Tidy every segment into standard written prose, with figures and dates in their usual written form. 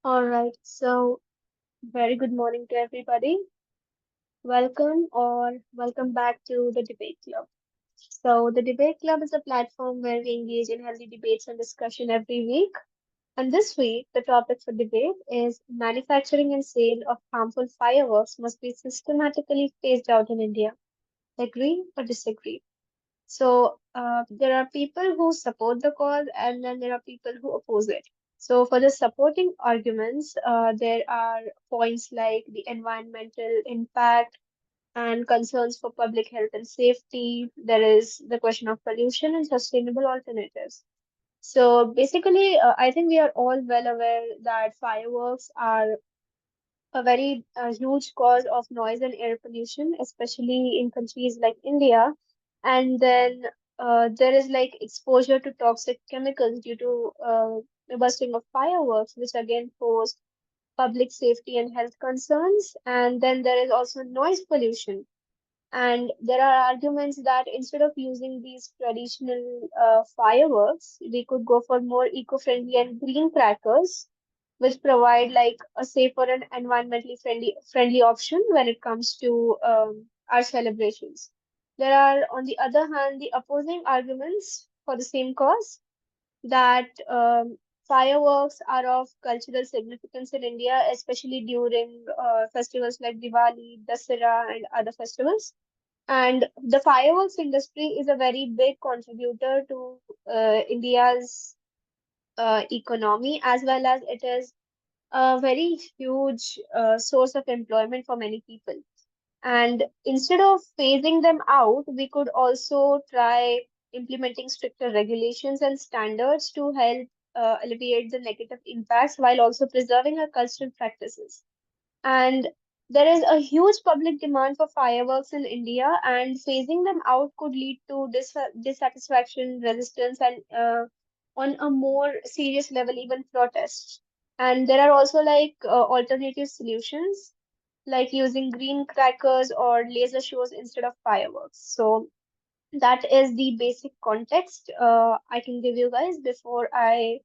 All right, so very good morning to everybody. Welcome back to the Debate Club. So, the Debate Club is a platform where we engage in healthy debates and discussion every week. And this week, the topic for debate is manufacturing and sale of harmful fireworks must be systematically phased out in India. Agree or disagree? So there are people who support the cause, and then there are people who oppose it. So for the supporting arguments, there are points like the environmental impact and concerns for public health and safety. There is the question of pollution and sustainable alternatives. So basically, I think we are all well aware that fireworks are a very huge cause of noise and air pollution, especially in countries like India. And then there is like exposure to toxic chemicals due to the bursting of fireworks, which again pose public safety and health concerns. And then there is also noise pollution. And there are arguments that instead of using these traditional fireworks, we could go for more eco-friendly and green crackers, which provide like a safer and environmentally friendly option when it comes to our celebrations. There are, on the other hand, the opposing arguments for the same cause that fireworks are of cultural significance in India, especially during festivals like Diwali, Dasara, and other festivals. And the fireworks industry is a very big contributor to India's economy, as well as it is a very huge source of employment for many people. And instead of phasing them out, we could also try implementing stricter regulations and standards to help alleviate the negative impacts while also preserving our cultural practices. And there is a huge public demand for fireworks in India, and phasing them out could lead to dissatisfaction, resistance, and on a more serious level, even protests. And there are also like alternative solutions, like using green crackers or laser shows instead of fireworks. So that is the basic context I can give you guys before I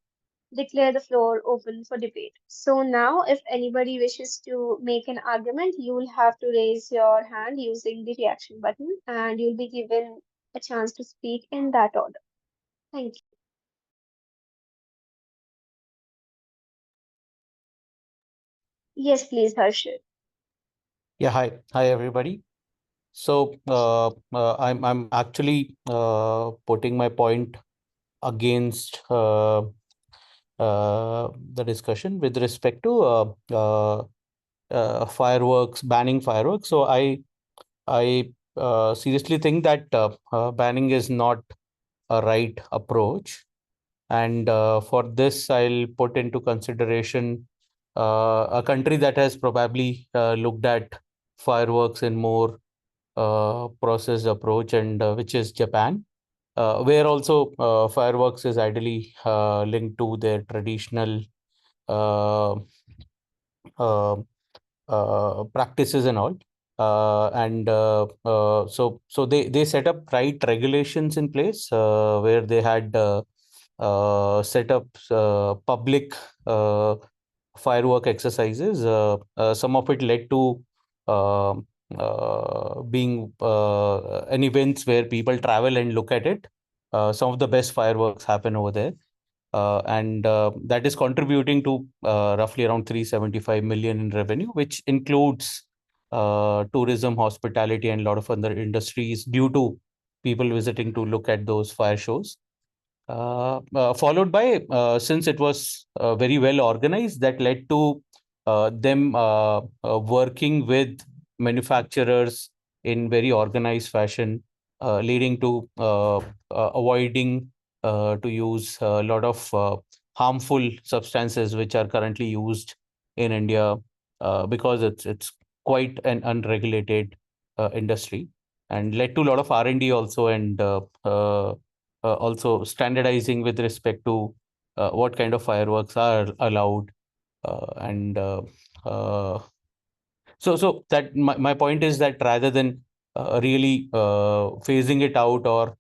declare the floor open for debate. So now, if anybody wishes to make an argument, you will have to raise your hand using the reaction button, and you'll be given a chance to speak in that order. Thank you. Yes, please, Harshit. Yeah, hi everybody. I'm actually putting my point against the discussion with respect to fireworks, banning fireworks. So I seriously think that banning is not a right approach, and for this I'll put into consideration a country that has probably looked at fireworks in more process approach, and which is Japan, where also fireworks is ideally linked to their traditional uh, uh, practices and all. So they set up right regulations in place, where they had set up public uh, firework exercises. Some of it led to being an events where people travel and look at it. Some of the best fireworks happen over there, and that is contributing to roughly around 375 million in revenue, which includes tourism, hospitality, and a lot of other industries due to people visiting to look at those fire shows. Followed by, since it was very well organized, that led to them working with manufacturers in very organized fashion, leading to avoiding to use a lot of harmful substances which are currently used in India, because it's quite an unregulated industry, and led to a lot of R&D also, and also standardizing with respect to what kind of fireworks are allowed, and so that my point is that rather than really phasing it out or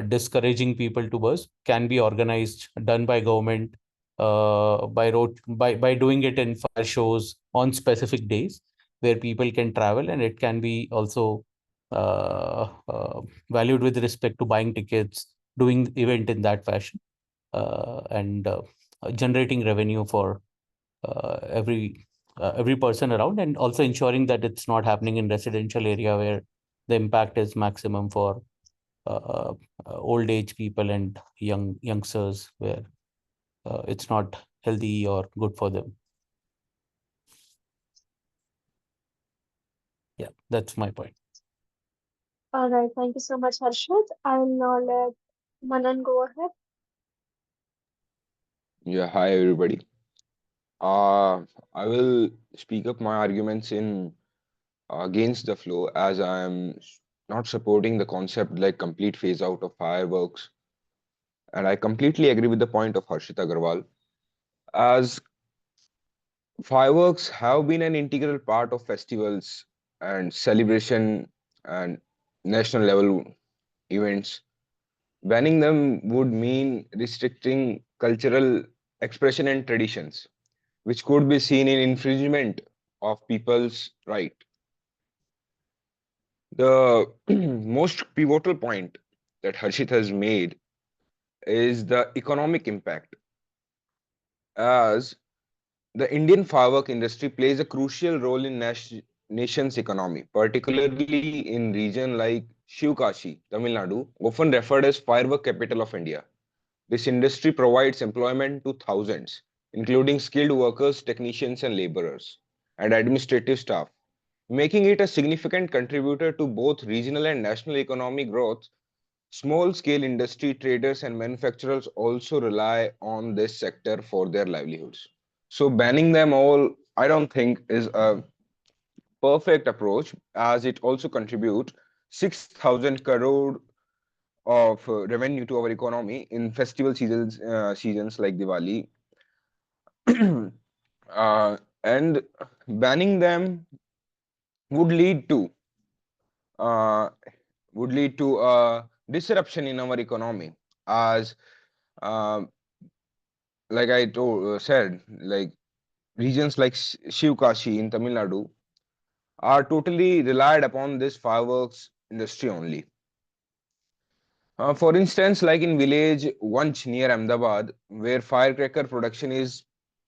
discouraging people to burst, can be organized, done by government, by doing it in fire shows on specific days where people can travel, and it can be also valued with respect to buying tickets, doing the event in that fashion, and generating revenue for every person around, and also ensuring that it's not happening in residential area where the impact is maximum for uh, old age people and youngsters, where it's not healthy or good for them. Yeah, that's my point. All right, thank you so much, Harshit. I will now let Manan go ahead. Yeah, hi everybody. Uh, I will speak up my arguments in against the flow, as I am not supporting the concept like complete phase out of fireworks, and I completely agree with the point of Harshit Agarwal, as fireworks have been an integral part of festivals and celebration and national level events. Banning them would mean restricting cultural expression and traditions, which could be seen in infringement of people's right. The most pivotal point that Harshit has made is the economic impact, as the Indian firework industry plays a crucial role in nation's economy, particularly in region like Shivkashi, Tamil Nadu, often referred as firework capital of India. This industry provides employment to thousands, including skilled workers, technicians, and laborers, and administrative staff, making it a significant contributor to both regional and national economic growth. Small scale industry traders and manufacturers also rely on this sector for their livelihoods. So, banning them all, I don't think, is a perfect approach, as it also contributes 6,000 crore of revenue to our economy in festival seasons like Diwali. And banning them would lead to uh, a disruption in our economy, as uh, like I said, like regions like Shivkashi in Tamil Nadu are totally relied upon this fireworks industry only. For instance, like in village Vanch near Ahmedabad, where firecracker production is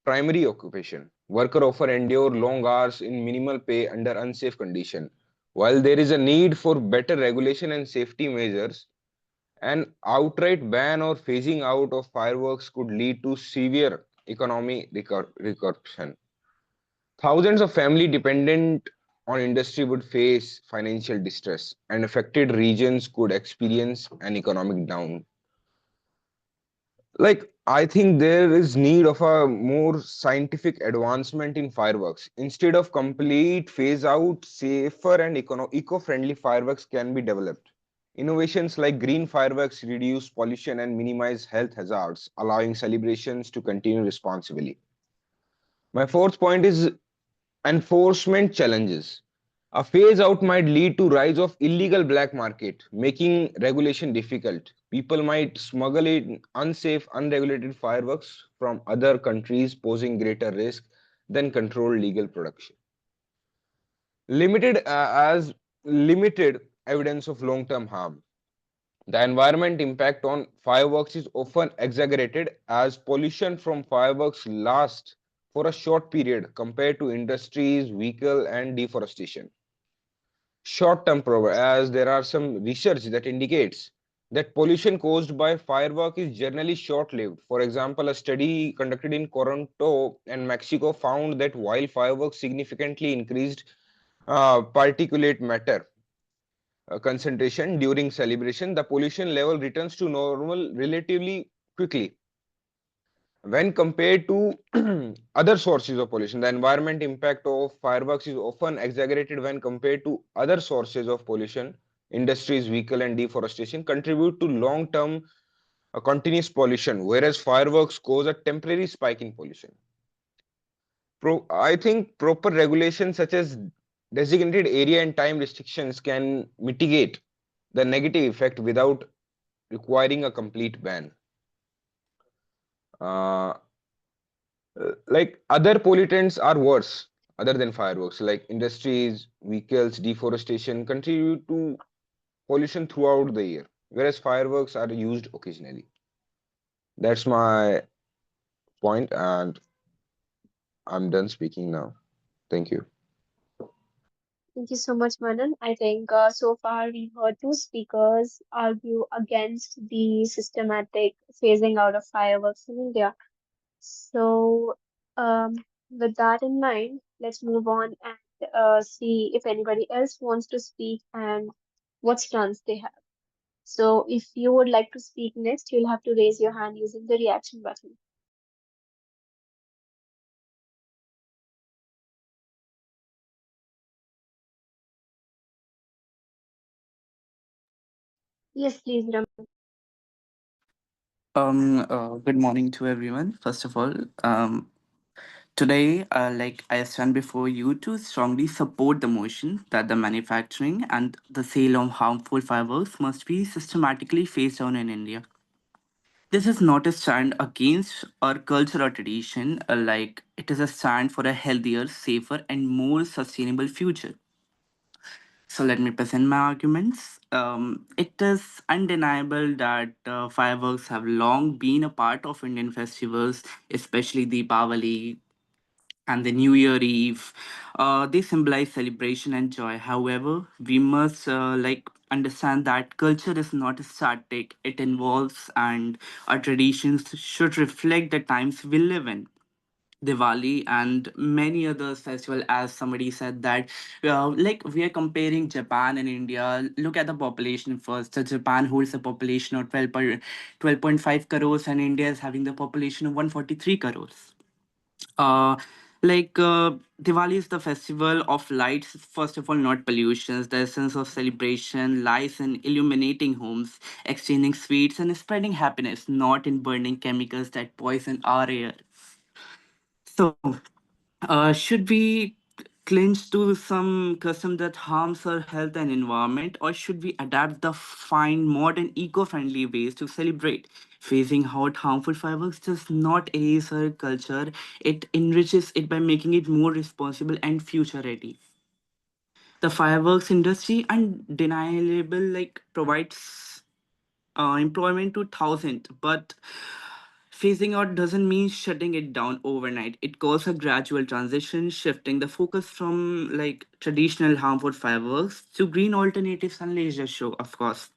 primary occupation, worker often endure long hours in minimal pay under unsafe condition. While there is a need for better regulation and safety measures, an outright ban or phasing out of fireworks could lead to severe economic repercussion. Thousands of families dependent on industry would face financial distress, and affected regions could experience an economic down. Like, I think there is need of a more scientific advancement in fireworks. Instead of complete phase out, safer and eco-friendly fireworks can be developed. Innovations like green fireworks reduce pollution and minimize health hazards, allowing celebrations to continue responsibly. My fourth point is enforcement challenges. A phase out might lead to rise of illegal black market, making regulation difficult. People might smuggle in unsafe, unregulated fireworks from other countries, posing greater risk than controlled legal production. Limited evidence of long-term harm. The environment impact on fireworks is often exaggerated, as pollution from fireworks lasts for a short period compared to industries, vehicle, and deforestation. Short-term problem, as there are some research that indicates that pollution caused by firework is generally short-lived. For example, a study conducted in Toronto and Mexico found that while fireworks significantly increased particulate matter concentration during celebration, the pollution level returns to normal relatively quickly. When compared to other sources of pollution, the environment impact of fireworks is often exaggerated when compared to other sources of pollution. Industries, vehicle, and deforestation contribute to long-term continuous pollution, whereas fireworks cause a temporary spike in pollution. I think proper regulations such as designated area and time restrictions can mitigate the negative effect without requiring a complete ban. Uh, Like other pollutants are worse other than fireworks, like industries, vehicles, deforestation contribute to pollution throughout the year, whereas fireworks are used occasionally. That's my point, and I'm done speaking now. Thank you. Thank you so much, Manan. I think so far we've heard two speakers argue against the systematic phasing out of fireworks in India. So, um, with that in mind, let's move on and see if anybody else wants to speak and what stance they have. So, if you would like to speak next, you'll have to raise your hand using the reaction button. Yes, please, Ram. Good morning to everyone. First of all, today, I stand before you to strongly support the motion that the manufacturing and the sale of harmful fireworks must be systematically phased down in India. This is not a stand against our culture or tradition, it is a stand for a healthier, safer, and more sustainable future. So let me present my arguments. It is undeniable that fireworks have long been a part of Indian festivals, especially Deepavali and the New Year Eve. They symbolize celebration and joy. However, we must understand that culture is not static; it involves, and our traditions should reflect the times we live in. Diwali and many other festival, as somebody said that we are comparing Japan and India. Look at the population first. So Japan holds a population of 12.5 crores and India is having the population of 143 crores. Uh, Diwali is the festival of lights, first of all, not pollutions. The essence of celebration lies in illuminating homes, exchanging sweets, and spreading happiness, not in burning chemicals that poison our air. So, should we clinch to some custom that harms our health and environment, or should we adapt the fine, modern, eco-friendly ways to celebrate? Phasing out harmful fireworks does not erase our culture; it enriches it by making it more responsible and future-ready. The fireworks industry undeniable provides employment to thousands, but phasing out doesn't mean shutting it down overnight. It calls a gradual transition, shifting the focus from traditional harmful fireworks to green alternatives and leisure show, of course.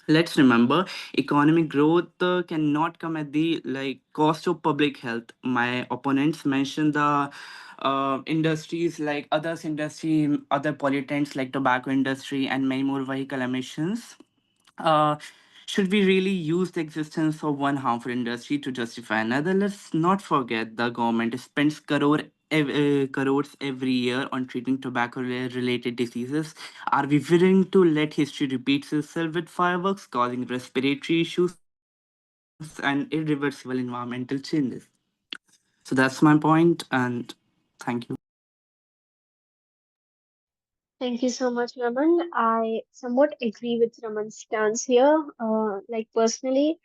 Let's remember, economic growth cannot come at the cost of public health. My opponents mentioned the industries like others industry, other pollutants like tobacco industry and many more vehicle emissions. uh, should we really use the existence of one harmful industry to justify another? Let's not forget the government spends crores every year on treating tobacco related diseases. Are we willing to let history repeat itself with fireworks causing respiratory issues and irreversible environmental changes? So that's my point, and thank you. Thank you so much, Raman. I somewhat agree with Raman's stance here. Personally,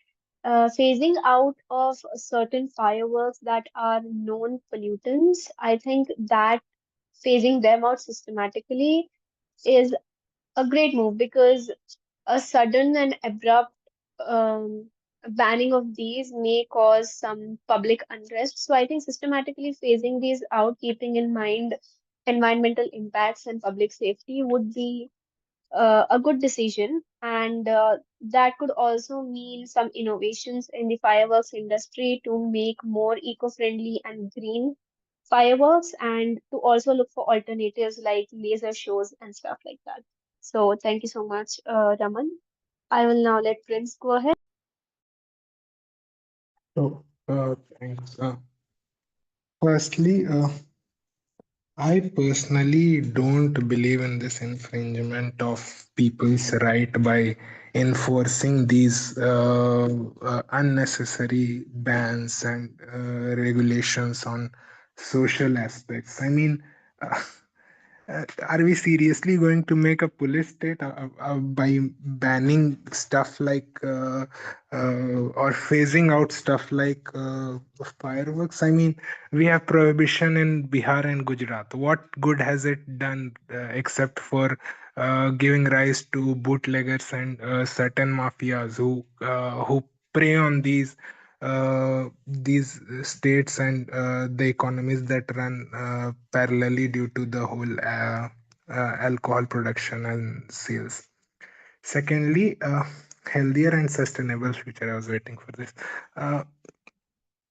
phasing out of certain fireworks that are known pollutants, I think that phasing them out systematically is a great move because a sudden and abrupt banning of these may cause some public unrest. So I think systematically phasing these out, keeping in mind environmental impacts and public safety, would be a good decision. And that could also mean some innovations in the fireworks industry to make more eco-friendly and green fireworks, and to also look for alternatives like laser shows and stuff like that. So thank you so much, Raman. I will now let Prince go ahead. So, thanks. Firstly, I personally don't believe in this infringement of people's right by enforcing these unnecessary bans and regulations on social aspects. I mean, uh, Are we seriously going to make a police state by banning stuff like or phasing out stuff like fireworks? I mean, we have prohibition in Bihar and Gujarat. What good has it done except for giving rise to bootleggers and certain mafias who prey on these states and the economies that run parallelly due to the whole alcohol production and sales. Secondly, healthier and sustainable future. I was waiting for this. Uh,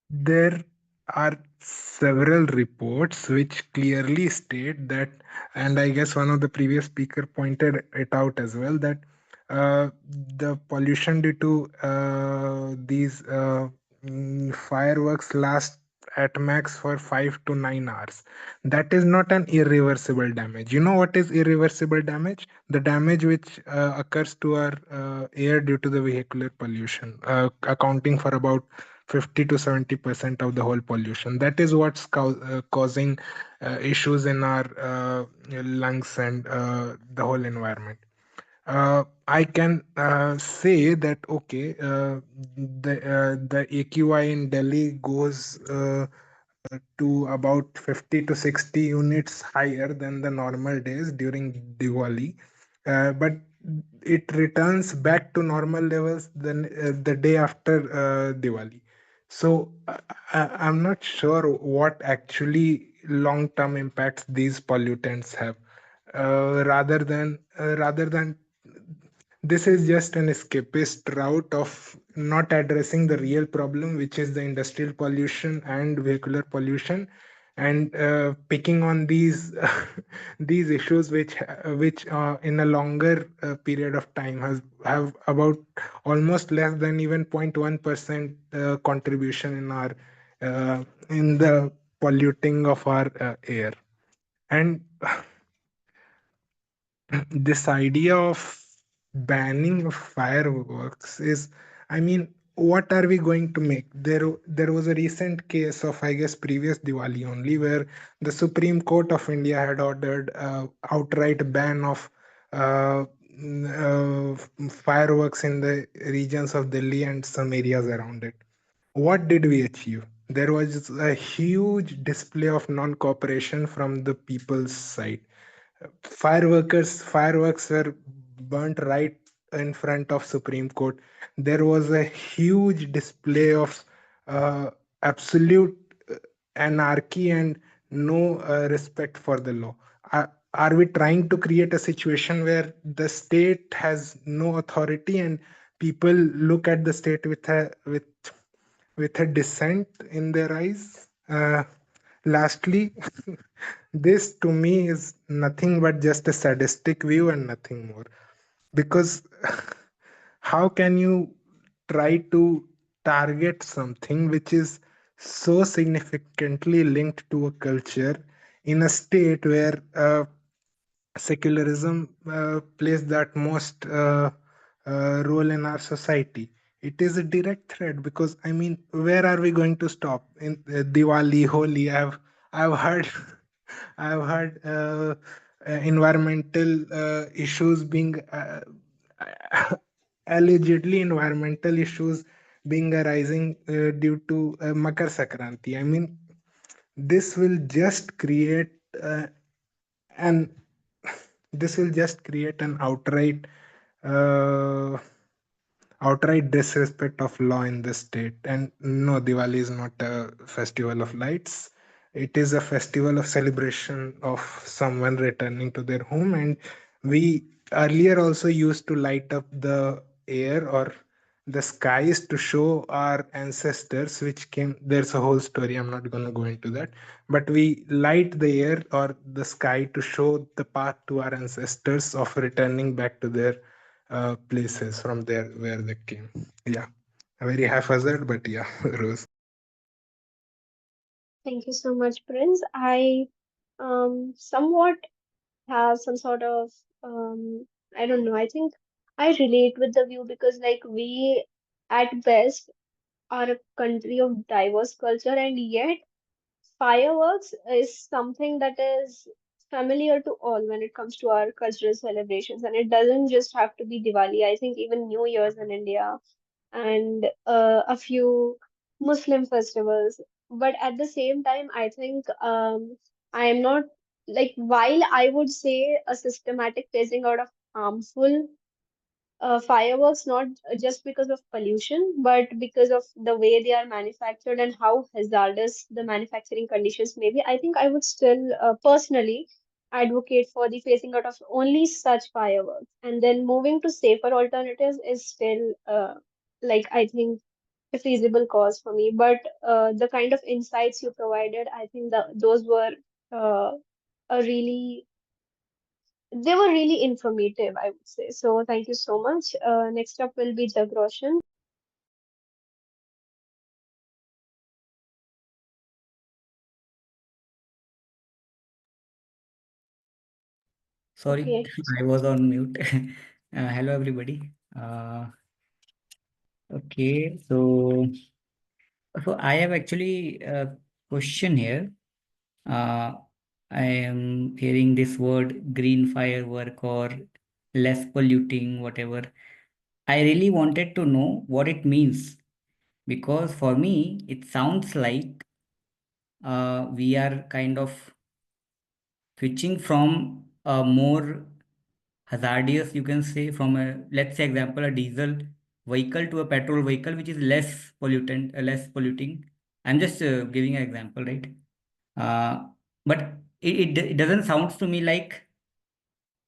there are several reports which clearly state that, and I guess one of the previous speaker pointed it out as well, that the pollution due to these fireworks last at max for 5 to 9 hours. That is not an irreversible damage. You know what is irreversible damage? The damage which occurs to our air due to the vehicular pollution, accounting for about 50 to 70% of the whole pollution. That is what's causing issues in our lungs and the whole environment. I can say that okay, the AQI in Delhi goes to about 50 to 60 units higher than the normal days during Diwali, but it returns back to normal levels then the day after Diwali. So I'm not sure what actually long-term impacts these pollutants have. Rather than this is just an escapist route of not addressing the real problem, which is the industrial pollution and vehicular pollution, and picking on these these issues which in a longer period of time have about almost less than even 0.1% contribution in the polluting of our air. And this idea of banning of fireworks is, I mean, what are we going to make? There was a recent case of, I guess, previous Diwali only, where the Supreme Court of India had ordered outright ban of fireworks in the regions of Delhi and some areas around it. What did we achieve? There was a huge display of non-cooperation from the people's side. Fireworks were burnt right in front of Supreme Court. There was a huge display of uh, absolute anarchy and no respect for the law. Are we trying to create a situation where the state has no authority and people look at the state with a dissent in their eyes? Lastly, this to me is nothing but just a sadistic view and nothing more. Because how can you try to target something which is so significantly linked to a culture in a state where secularism plays the utmost role in our society? It is a direct threat because I mean, where are we going to stop in Diwali, Holi? I've heard I've heard environmental issues being allegedly environmental issues being arising due to Makar Sankranti. I mean, this will just create an this will just create an uh, outright disrespect of law in the state. And no, Diwali is not a festival of lights. It is a festival of celebration of someone returning to their home. And we earlier also used to light up the air or the skies to show our ancestors, which came. There's a whole story. I'm not going to go into that. But we light the air or the sky to show the path to our ancestors of returning back to their places from there where they came. Yeah, very haphazard, but yeah, Rose. Thank you so much, Prince. I somewhat have some sort of I don't know, I think I relate with the view because like we at best are a country of diverse culture, and yet fireworks is something that is familiar to all when it comes to our cultural celebrations. And it doesn't just have to be Diwali. I think even New Year's in India and a few Muslim festivals. But at the same time, I think I am not like, while I would say a systematic phasing out of harmful fireworks, not just because of pollution, but because of the way they are manufactured and how hazardous the manufacturing conditions may be. I think I would still personally advocate for the phasing out of only such fireworks. And then moving to safer alternatives is still, I think, a feasible cause for me. But the kind of insights you provided, I think those were uh, a really they were really informative, I would say. So thank you so much. Next up will be Jag Roshan. Sorry, Okay. I was on mute. Hello, everybody. Okay, so I have actually a question here. Uh, I am hearing this word green firework or less polluting, whatever. I really wanted to know what it means because for me, it sounds like we are kind of switching from a more hazardous, you can say, from a, let's say example, a diesel vehicle to a petrol vehicle which is less pollutant, less polluting. I'm just giving an example, right? uh, but it doesn't sound to me like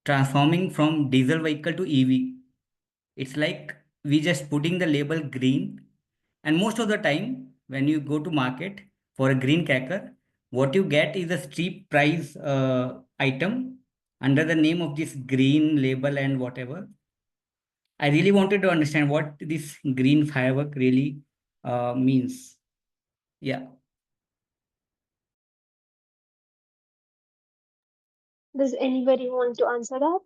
transforming from diesel vehicle to EV. It's like we just putting the label green, and most of the time when you go to market for a green cracker, what you get is a cheap price item under the name of this green label and whatever. I really wanted to understand what this green firework really means. Yeah. Does anybody want to answer that?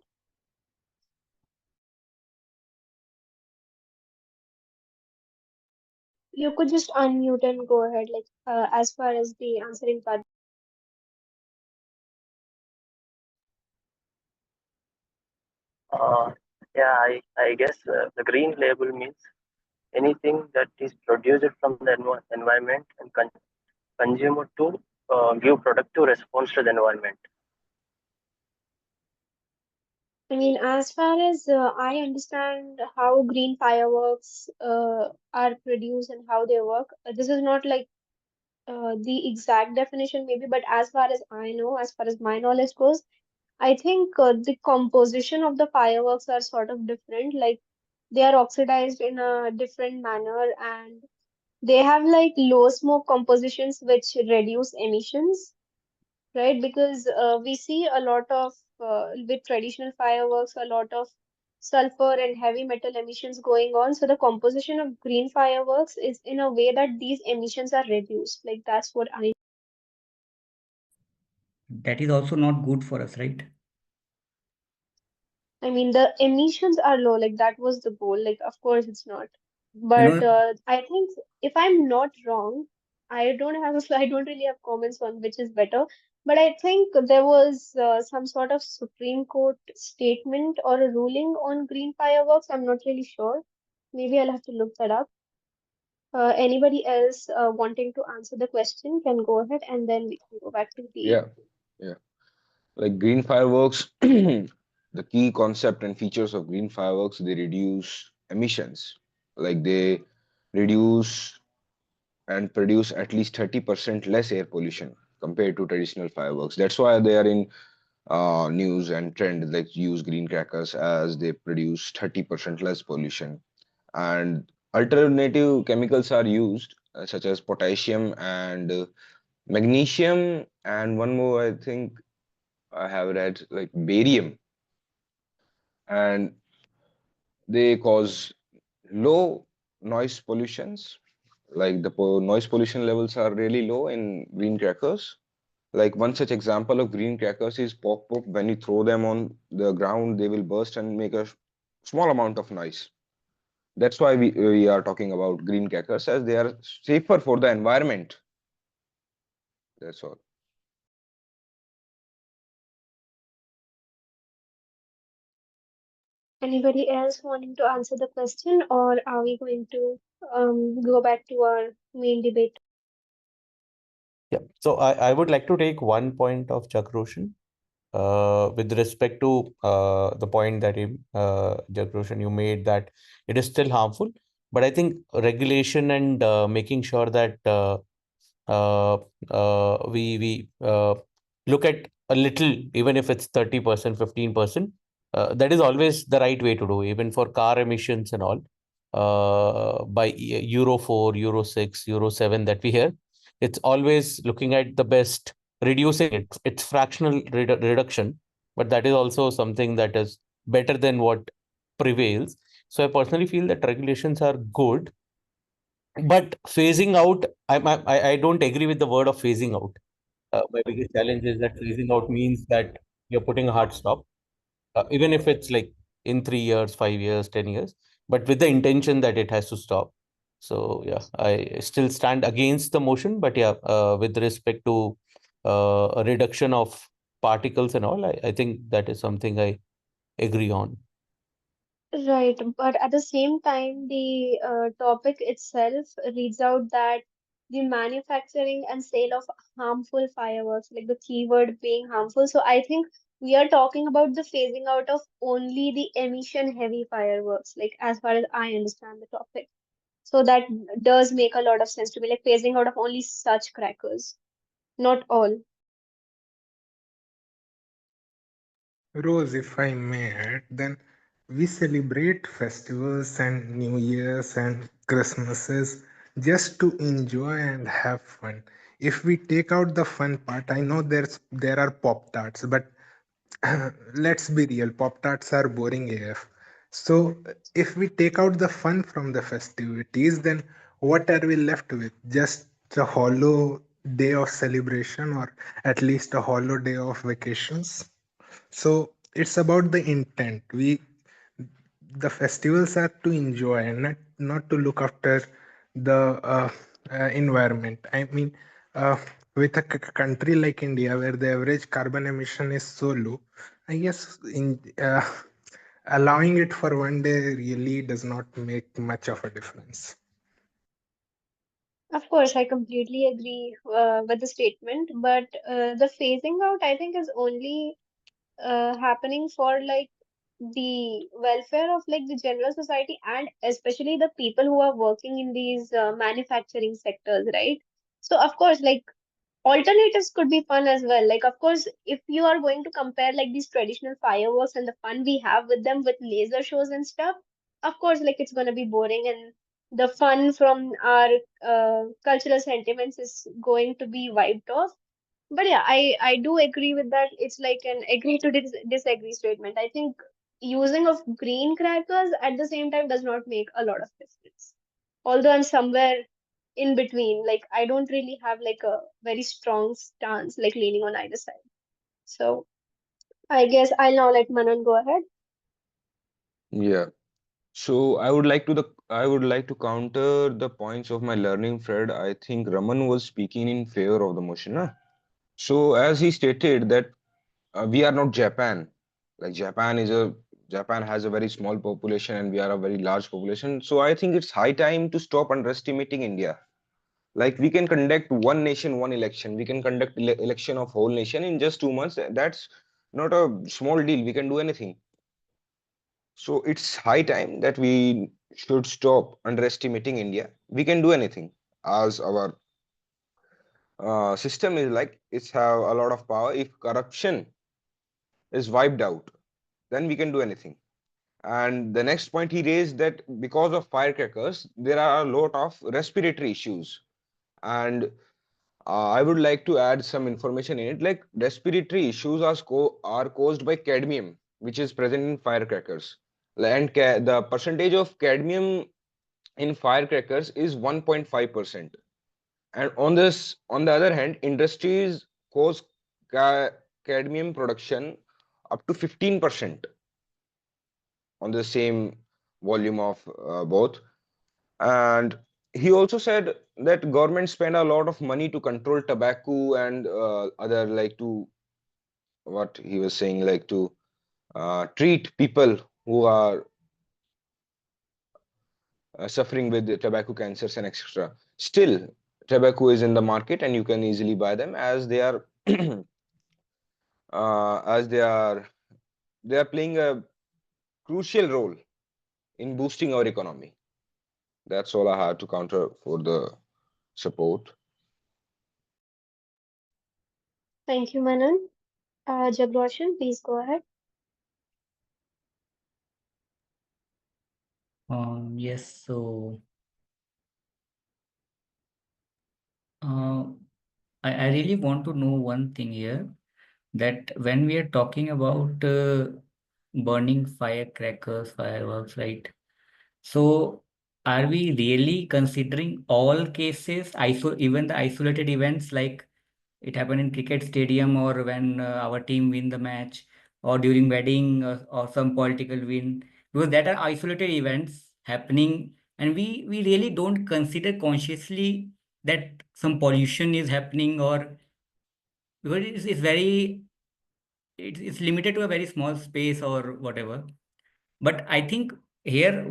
You could just unmute and go ahead, as far as the answering part. Uh, yeah, I guess the green label means anything that is produced from the environment and consumed to give productive response to the environment. I mean, as far as I understand how green fireworks are produced and how they work, this is not like the exact definition, maybe, but as far as I know, as far as my knowledge goes, I think the composition of the fireworks are sort of different. Like they are oxidized in a different manner and they have like low smoke compositions which reduce emissions, right? Because we see a lot of, with traditional fireworks, a lot of sulfur and heavy metal emissions going on. So the composition of green fireworks is in a way that these emissions are reduced. Like that's what That is also not good for us, right? I mean, the emissions are low, like that was the goal. Like, of course, it's not. You But know, I think if I'm not wrong, I don't have I don't really have comments on which is better. But I think there was some sort of Supreme Court statement or a ruling on green fireworks. I'm not really sure. Maybe I'll have to look that up. Anybody else wanting to answer the question can go ahead, and then we can go back to the. Yeah, yeah. Like green fireworks, the key concept and features of green fireworks, they reduce emissions. Like they reduce and produce at least 30% less air pollution compared to traditional fireworks. That's why they are in news and trend, like use green crackers as they produce 30% less pollution. And alternative chemicals are used, such as potassium and magnesium, and one more, I think I have read, like barium, and they cause low noise pollutions. Like the noise pollution levels are really low in green crackers. Like one such example of green crackers is pop pop. When you throw them on the ground, they will burst and make a small amount of noise. That's why we are talking about green crackers, as they are safer for the environment. That's all. Anybody else wanting to answer the question, or are we going to go back to our main debate? Yeah. So I would like to take one point of Chakroshan with respect to the point that Chakroshan, you made that it is still harmful. But I think regulation and making sure that uh, we look at a little, even if it's 30%, 15%, that is always the right way to do, even for car emissions and all. By Euro 4, Euro 6, Euro 7 that we hear, it's always looking at the best, reducing it. It's fractional reduction, but that is also something that is better than what prevails. So I personally feel that regulations are good, but phasing out, I don't agree with the word of phasing out. My biggest challenge is that phasing out means that you're putting a hard stop, even if it's like in 3 years, 5 years, 10 years, but with the intention that it has to stop. So yeah, I still stand against the motion, but yeah, with respect to a reduction of particles and all, I think that is something I agree on. Right, but at the same time, the topic itself reads out that the manufacturing and sale of harmful fireworks, like the keyword being harmful. So I think we are talking about the phasing out of only the emission heavy fireworks, like as far as I understand the topic. So that does make a lot of sense to me, like phasing out of only such crackers, not all. Rose, if I may add, then we celebrate festivals and New Year's and Christmases just to enjoy and have fun. If we take out the fun part, I know there are Pop Tarts, but let's be real, Pop Tarts are boring AF. So if we take out the fun from the festivities, then what are we left with? Just a hollow day of celebration, or at least a hollow day of vacations. So it's about the intent. The festivals are to enjoy and not to look after the environment. I mean, with a country like India where the average carbon emission is so low, I guess allowing it for one day really does not make much of a difference. Of course, I completely agree with the statement, but the phasing out, I think, is only happening for like the welfare of like the general society and especially the people who are working in these manufacturing sectors, right? So of course, like alternatives could be fun as well. Like of course, if you are going to compare like these traditional fireworks and the fun we have with them with laser shows and stuff, of course, like it's gonna be boring and the fun from our cultural sentiments is going to be wiped off. But yeah, I do agree with that. It's like an agree to disagree statement. I think using of green crackers at the same time does not make a lot of difference. Although I'm somewhere in between, like I don't really have like a very strong stance, like leaning on either side. So I guess I'll now let Manan go ahead. Yeah. So I would like to counter the points of my learning friend. I think Raman was speaking in favor of the motion. Huh? So as he stated that we are not Japan. Like Japan has a very small population and we are a very large population. So I think it's high time to stop underestimating India. Like we can conduct one nation, one election. We can conduct election of whole nation in just 2 months. That's not a small deal. We can do anything. So it's high time that we should stop underestimating India. We can do anything as our system is like it's have a lot of power. If corruption is wiped out, then we can do anything. And the next point he raised that because of firecrackers, there are a lot of respiratory issues. And I would like to add some information in it. Like respiratory issues are caused by cadmium, which is present in firecrackers. And the percentage of cadmium in firecrackers is 1.5%. And on the other hand, industries cause cadmium production up to 15% on the same volume of both. And he also said that government spend a lot of money to control tobacco and other, like to what he was saying, like to treat people who are suffering with tobacco cancers and etc. Still, tobacco is in the market and you can easily buy them as they are as they are playing a crucial role in boosting our economy. That's all I have to counter for the support. Thank you, Manan. Jagroshan, please go ahead. Yes, so uh, I really want to know one thing here, that when we are talking about burning firecrackers, fireworks, right? So are we really considering all cases, even the isolated events like it happened in cricket stadium, or when our team win the match, or during wedding, or some political win, because that are isolated events happening, and we really don't consider consciously that some pollution is happening, or because it's very it's limited to a very small space or whatever. But I think here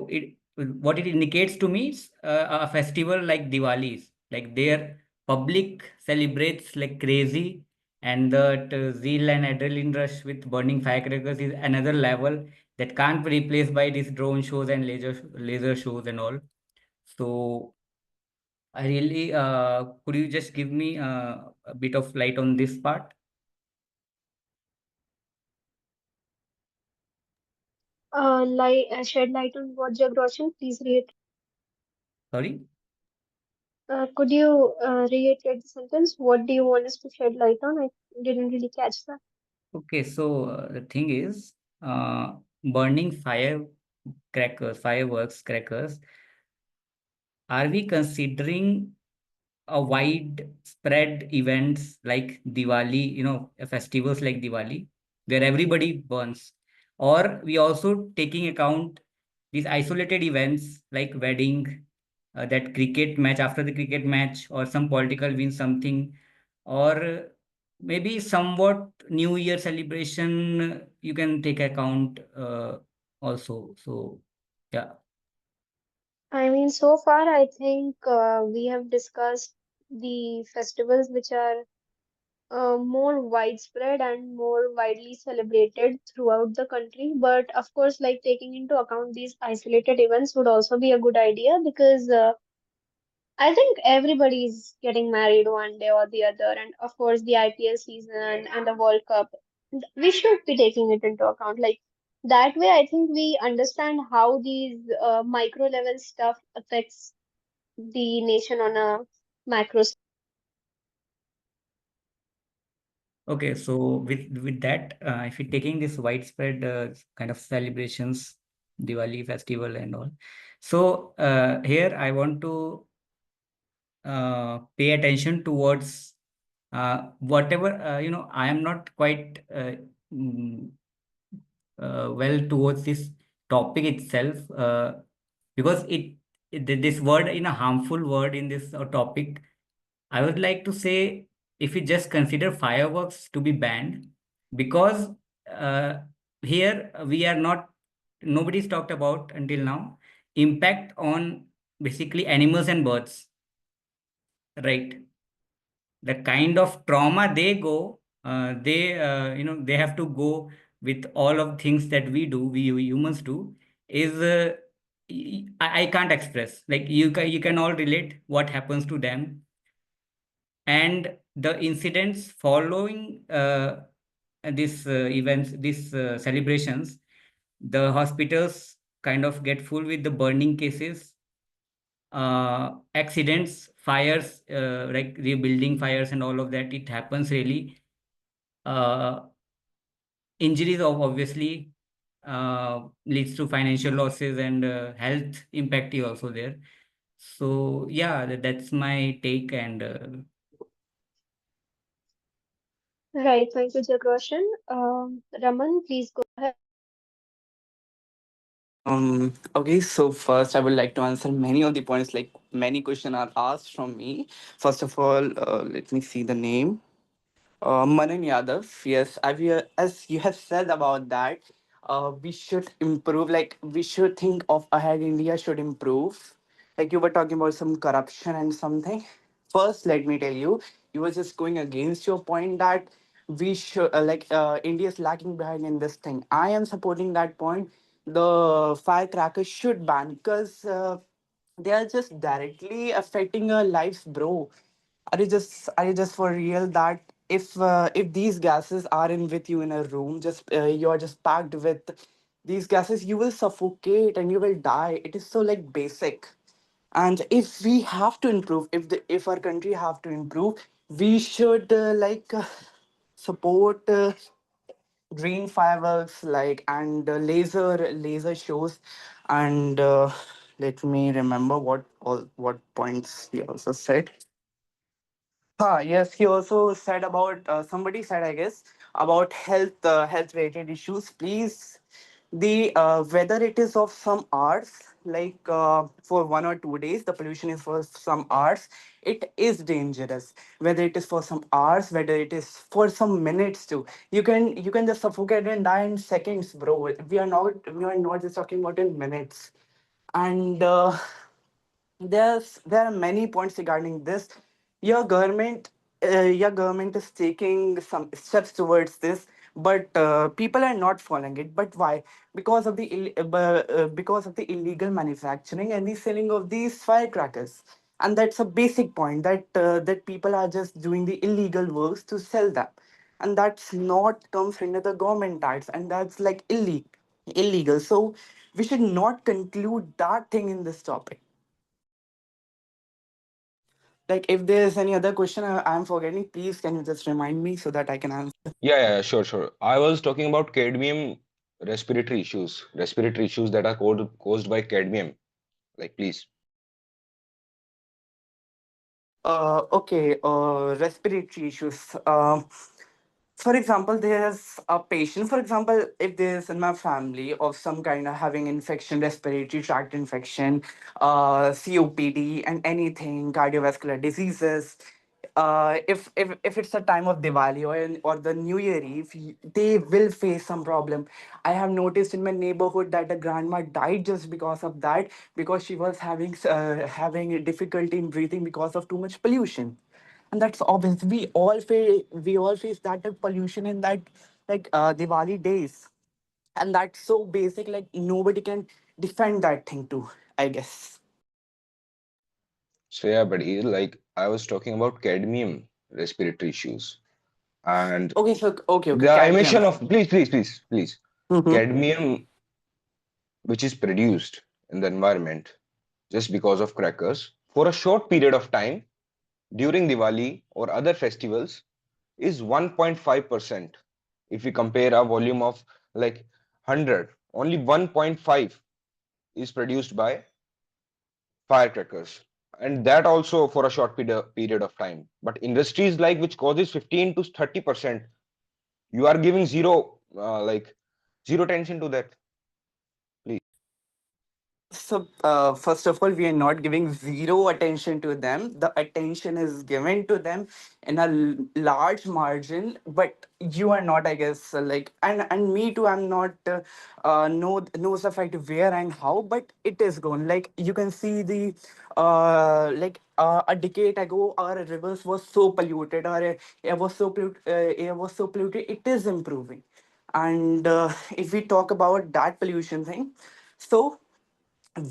what it indicates to me is a festival like Diwali's, like their public celebrates like crazy, and that zeal and adrenaline rush with burning firecrackers is another level that can't be replaced by these drone shows and laser shows and all. So I really could you just give me a bit of light on this part? Shed light on what, Jagroshan? Please read. Sorry. Could you reiterate the sentence? What do you want us to shed light on? I didn't really catch that. Okay, so the thing is, burning fireworks, crackers, are we considering a widespread events like Diwali, festivals like Diwali, where everybody burns, or we also taking account these isolated events like wedding, that cricket match, after the cricket match, or some political win something, or maybe somewhat New Year celebration, you can take account also. So yeah. I mean, so far, I think we have discussed the festivals which are more widespread and more widely celebrated throughout the country. But of course, like taking into account these isolated events would also be a good idea because I think everybody's getting married one day or the other, and of course, the IPL season and the World Cup. We should be taking it into account. Like that way, I think we understand how these micro level stuff affects the nation on a macro. Okay, so with that, if you're taking this widespread kind of celebrations, Diwali festival and all, so here I want to pay attention towards whatever I am not quite mm, well towards this topic itself, because this word in a harmful word in this topic. I would like to say, if we just consider fireworks to be banned, because uh, here we are not, nobody's talked about until now, impact on basically animals and birds, right? The kind of trauma they go, they have to go with all of things that we humans do, is I can't express. Like you can all relate what happens to them, and the incidents following these events, these celebrations, the hospitals kind of get full with the burning cases, accidents, fires, like rebuilding fires and all of that. It happens really. Uh, Injuries of obviously leads to financial losses, and health impact is also there. So yeah, that's my take, and Right, thank you, Jagroshan. Raman, please go ahead. Okay, so first I would like to answer many of the points, like many questions are asked from me. First of all, let me see the name. Manan Yadav, yes, as you have said about that, we should improve. Like we should think of ahead. India should improve. Like you were talking about some corruption and something. First, let me tell you, you were just going against your point that we should India is lacking behind in this thing. I am supporting that point. The firecrackers should ban because they are just directly affecting our lives, bro. Are you just for real that if these gases are in with you in a room, just you're just packed with these gases, you will suffocate and you will die. It is so like basic. And if we have to improve, if our country have to improve, we should support green fireworks like and laser shows. And let me remember what points he also said. Yes, he also said about somebody said, I guess, about health related issues. Please, the whether it is of some hours, for 1 or 2 days, the pollution is for some hours. It is dangerous. Whether it is for some hours, whether it is for some minutes too. You can just suffocate and die in seconds, bro. We are not just talking about in minutes. And there are many points regarding this. Your government is taking some steps towards this, but people are not following it. But why? Because of the illegal manufacturing and the selling of these firecrackers. And that's a basic point, that people are just doing the illegal works to sell them, and that's not comes under the government tax, and that's like illegal. So we should not conclude that thing in this topic. Like, if there's any other question I'm forgetting, please can you just remind me so that I can answer? Yeah, sure. I was talking about cadmium respiratory issues that are caused by cadmium. Like, please. Okay, respiratory issues. For example, there's a patient, for example, if there's in my family of some kind of having infection, respiratory tract infection, COPD, and anything, cardiovascular diseases. If it's a time of Diwali or the New Year Eve, they will face some problem. I have noticed in my neighborhood that a grandma died just because of that, because she was having difficulty in breathing because of too much pollution. And that's obvious. We all face that type of pollution in that Diwali days, and that's so basic. Like nobody can defend that thing too, I guess. So yeah, buddy, like I was talking about cadmium respiratory issues and Okay, so okay, the cadmium. emission of please, Mm-hmm. cadmium which is produced in the environment just because of crackers for a short period of time during Diwali or other festivals is 1.5%. If we compare a volume of like 100, only 1.5 is produced by firecrackers, and that also for a short period of time. But industries like which causes 15 to 30%, you are giving zero attention to that. Please. So, first of all, we are not giving zero attention to them. The attention is given to them in a large margin, but you are not, I guess, and me too. I'm not knows the fact where and how, but it is gone. Like you can see a decade ago, our rivers was so polluted, our air was so polluted. It is improving, and if we talk about that pollution thing, so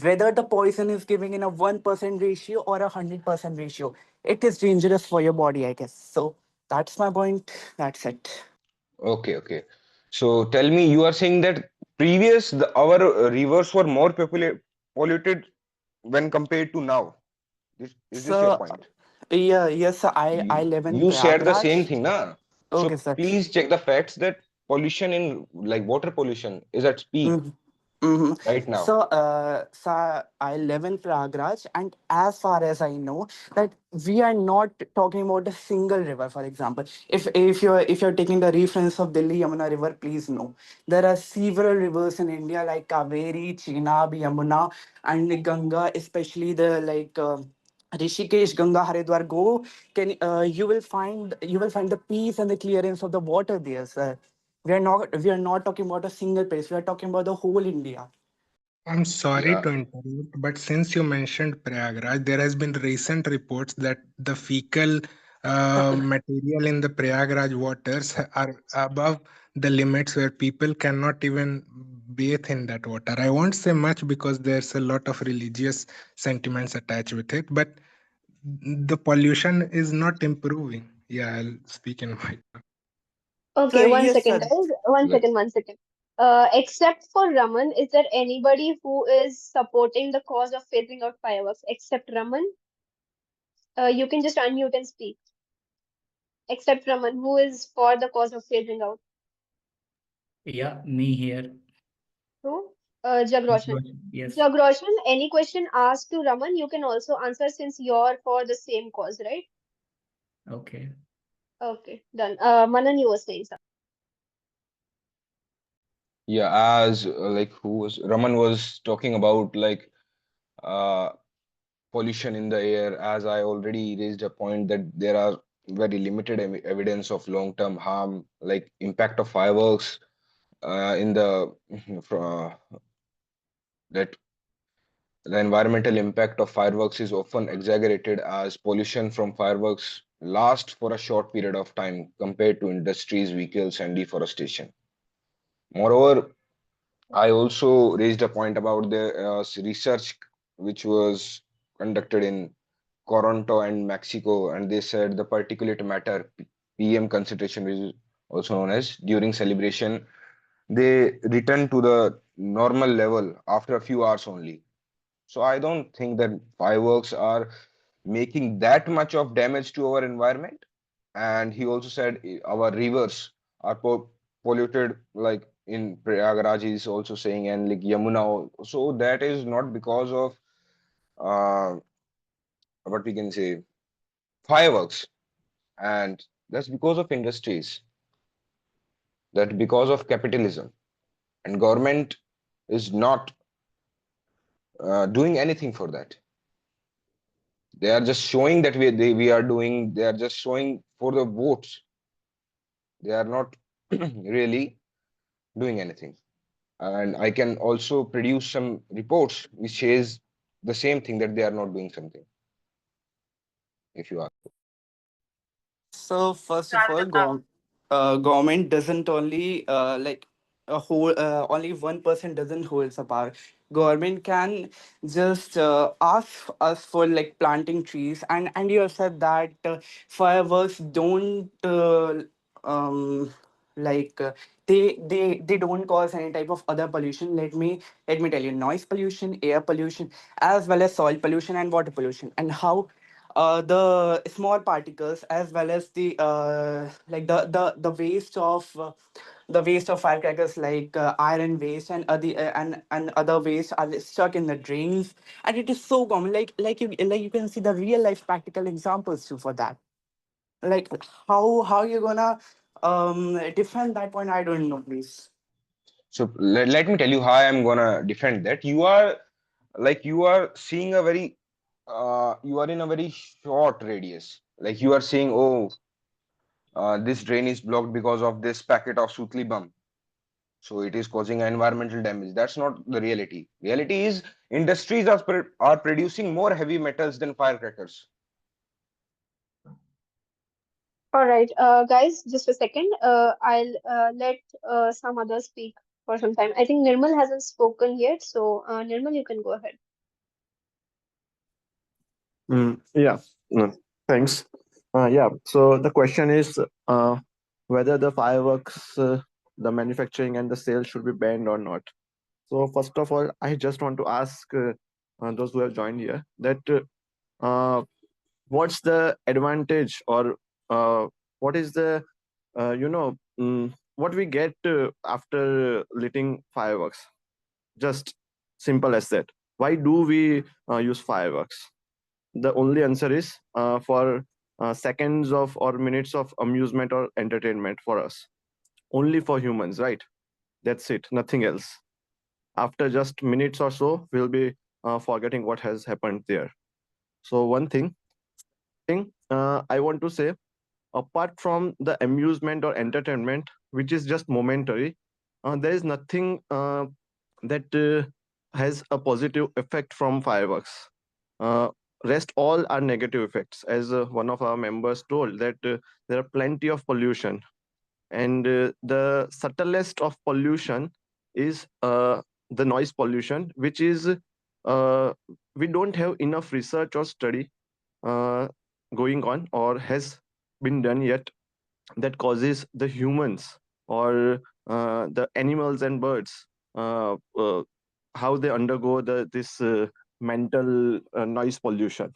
whether the poison is giving in a 1% ratio or 100% ratio, it is dangerous for your body, I guess. So that's my point. That's it. Okay. So tell me, you are saying that our rivers were more polluted when compared to now. Is this your So point? yeah, yes, I live in You said the same Prayagraj. thing, na? Okay, So sir. please check the facts that pollution in like water pollution is at peak Mm-hmm. right now. So I live in Prayagraj, and as far as I know, that we are not talking about a single river. For example, if you're taking the reference of Delhi Yamuna River, please know there are several rivers in India like Kaveri, Chenab, Yamuna, and Ganga, especially the Rishikesh, Ganga, Haridwar. Go, can you will find the peace and the clearance of the water there, sir. We are not talking about a single place. We are talking about the whole India. I'm sorry Yeah. to interrupt, but since you mentioned Prayagraj, there has been recent reports that the fecal material in the Prayagraj waters are above the limits where people cannot even bathe in that water. I won't say much because there's a lot of religious sentiments attached with it, but the pollution is not improving. Yeah, I'll speak in my turn. Okay, So one yes, second, sir. guys. One Like, second, one second. Except for Raman, is there anybody who is supporting the cause of phasing out fireworks except Raman? You can just unmute and speak. Except Raman, who is for the cause of phasing out? Yeah, me here. Who? Jagroshan. Yes. Jagroshan, any question asked to Raman, you can also answer since you're for the same cause, right? Okay. Okay, done. Manan, you were saying something. yeah, as like who was Raman was talking about, like uh pollution in the air. As I already raised a point that there are very limited evidence of long-term harm, like impact of fireworks in the that the environmental impact of fireworks is often exaggerated as pollution from fireworks lasts for a short period of time compared to industries, vehicles, and deforestation. Moreover, I also raised a point about the research which was conducted in Toronto and Mexico, and they said the particulate matter PM concentration, which is also known as during celebration, they return to the normal level after a few hours only. So I don't think that fireworks are making that much of damage to our environment. And he also said our rivers are polluted, like in Prayagraj, he's also saying, and like Yamuna. So that is not because of uh, what we can say fireworks, and that's because of industries, that because of capitalism, and government is not doing anything for that. They are just showing that we are doing. They are just showing for the votes. They are not really doing anything. And I can also produce some reports which says the same thing, that they are not doing something. If you ask. So first of all, government doesn't only like a whole only one person doesn't hold the power. Government can just ask us for like planting trees, and you have said that fireworks don't like they don't cause any type of other pollution. Let me tell you, noise pollution, air pollution, as well as soil pollution and water pollution, and how the small particles as well as the like the waste of firecrackers, like iron waste and and other waste are stuck in the drains, and it is so common, like you can see the real life practical examples too for that. Like how you gonna defend that point? I don't know, please. So let me tell you how I'm gonna defend that. You are like you are seeing a very you are in a very short radius. Like you are saying, oh, this drain is blocked because of this packet of Sutli bum. So it is causing environmental damage. That's not the reality. Reality is industries are producing more heavy metals than firecrackers. All right, guys, just a second. I'll let some others speak for some time. I think Nirmal hasn't spoken yet, so Nirmal, you can go ahead. Yeah, no, thanks. Yeah, so the question is whether the fireworks, the manufacturing and the sale should be banned or not. So first of all, I just want to ask those who have joined here that what's the advantage, or what is the what we get after lighting fireworks? Just simple as that. Why do we use fireworks? The only answer is for seconds of or minutes of amusement or entertainment for us, only for humans, right? That's it, nothing else. After just minutes or so, we'll be forgetting what has happened there. So one thing I want to say, apart from the amusement or entertainment, which is just momentary, there is nothing that has a positive effect from fireworks. Uh, Rest all are negative effects, as one of our members told that there are plenty of pollution, and the subtlest of pollution is the noise pollution, which is we don't have enough research or study uh, going on or has been done yet that causes the humans or the animals and birds how they undergo this mental noise pollution.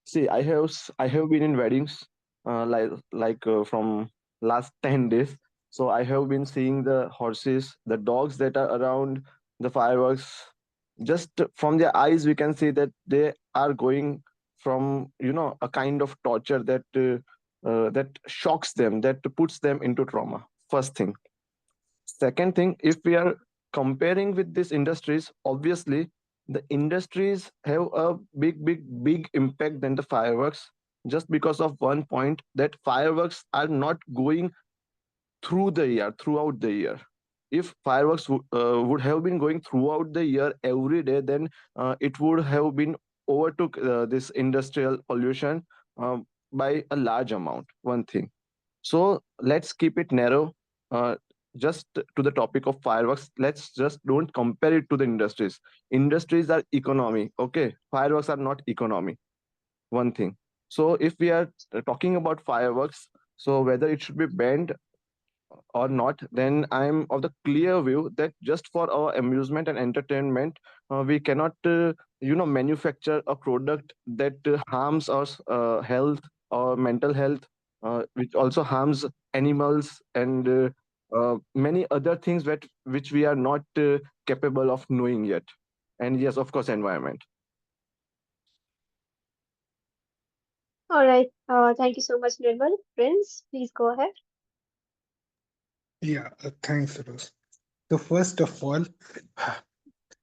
See, I have been in weddings from last 10 days. So I have been seeing the horses, the dogs that are around the fireworks. Just from their eyes, we can see that they are going from, a kind of torture that shocks them, that puts them into trauma. First thing. Second thing, if we are comparing with these industries, obviously the industries have a big impact than the fireworks, just because of one point, that fireworks are not going throughout the year. If fireworks would have been going throughout the year every day, then it would have been overtook this industrial pollution by a large amount. One thing. So let's keep it narrow. Just to the topic of fireworks, let's just don't compare it to the industries. Industries are economy, okay? Fireworks are not economy. One thing. So if we are talking about fireworks, so whether it should be banned or not, then I'm of the clear view that just for our amusement and entertainment, we cannot, manufacture a product that harms our health or mental health, which also harms animals and many other things which we are not capable of knowing yet. And yes, of course, environment. All right. Thank you so much, Nirmal. Prince, please go ahead. Yeah, thanks, Rose. So first of all,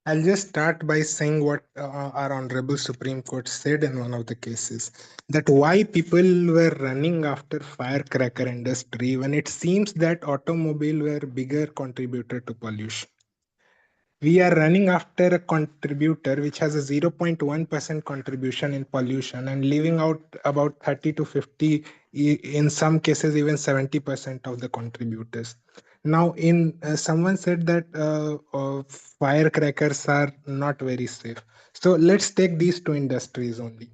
I'll just start by saying what our Honorable Supreme Court said in one of the cases, that why people were running after firecracker industry when it seems that automobile were bigger contributor to pollution. We are running after a contributor which has a 0.1% contribution in pollution and leaving out about 30 to 50, in some cases even 70% of the contributors. Now, in someone said that firecrackers are not very safe. So let's take these two industries only.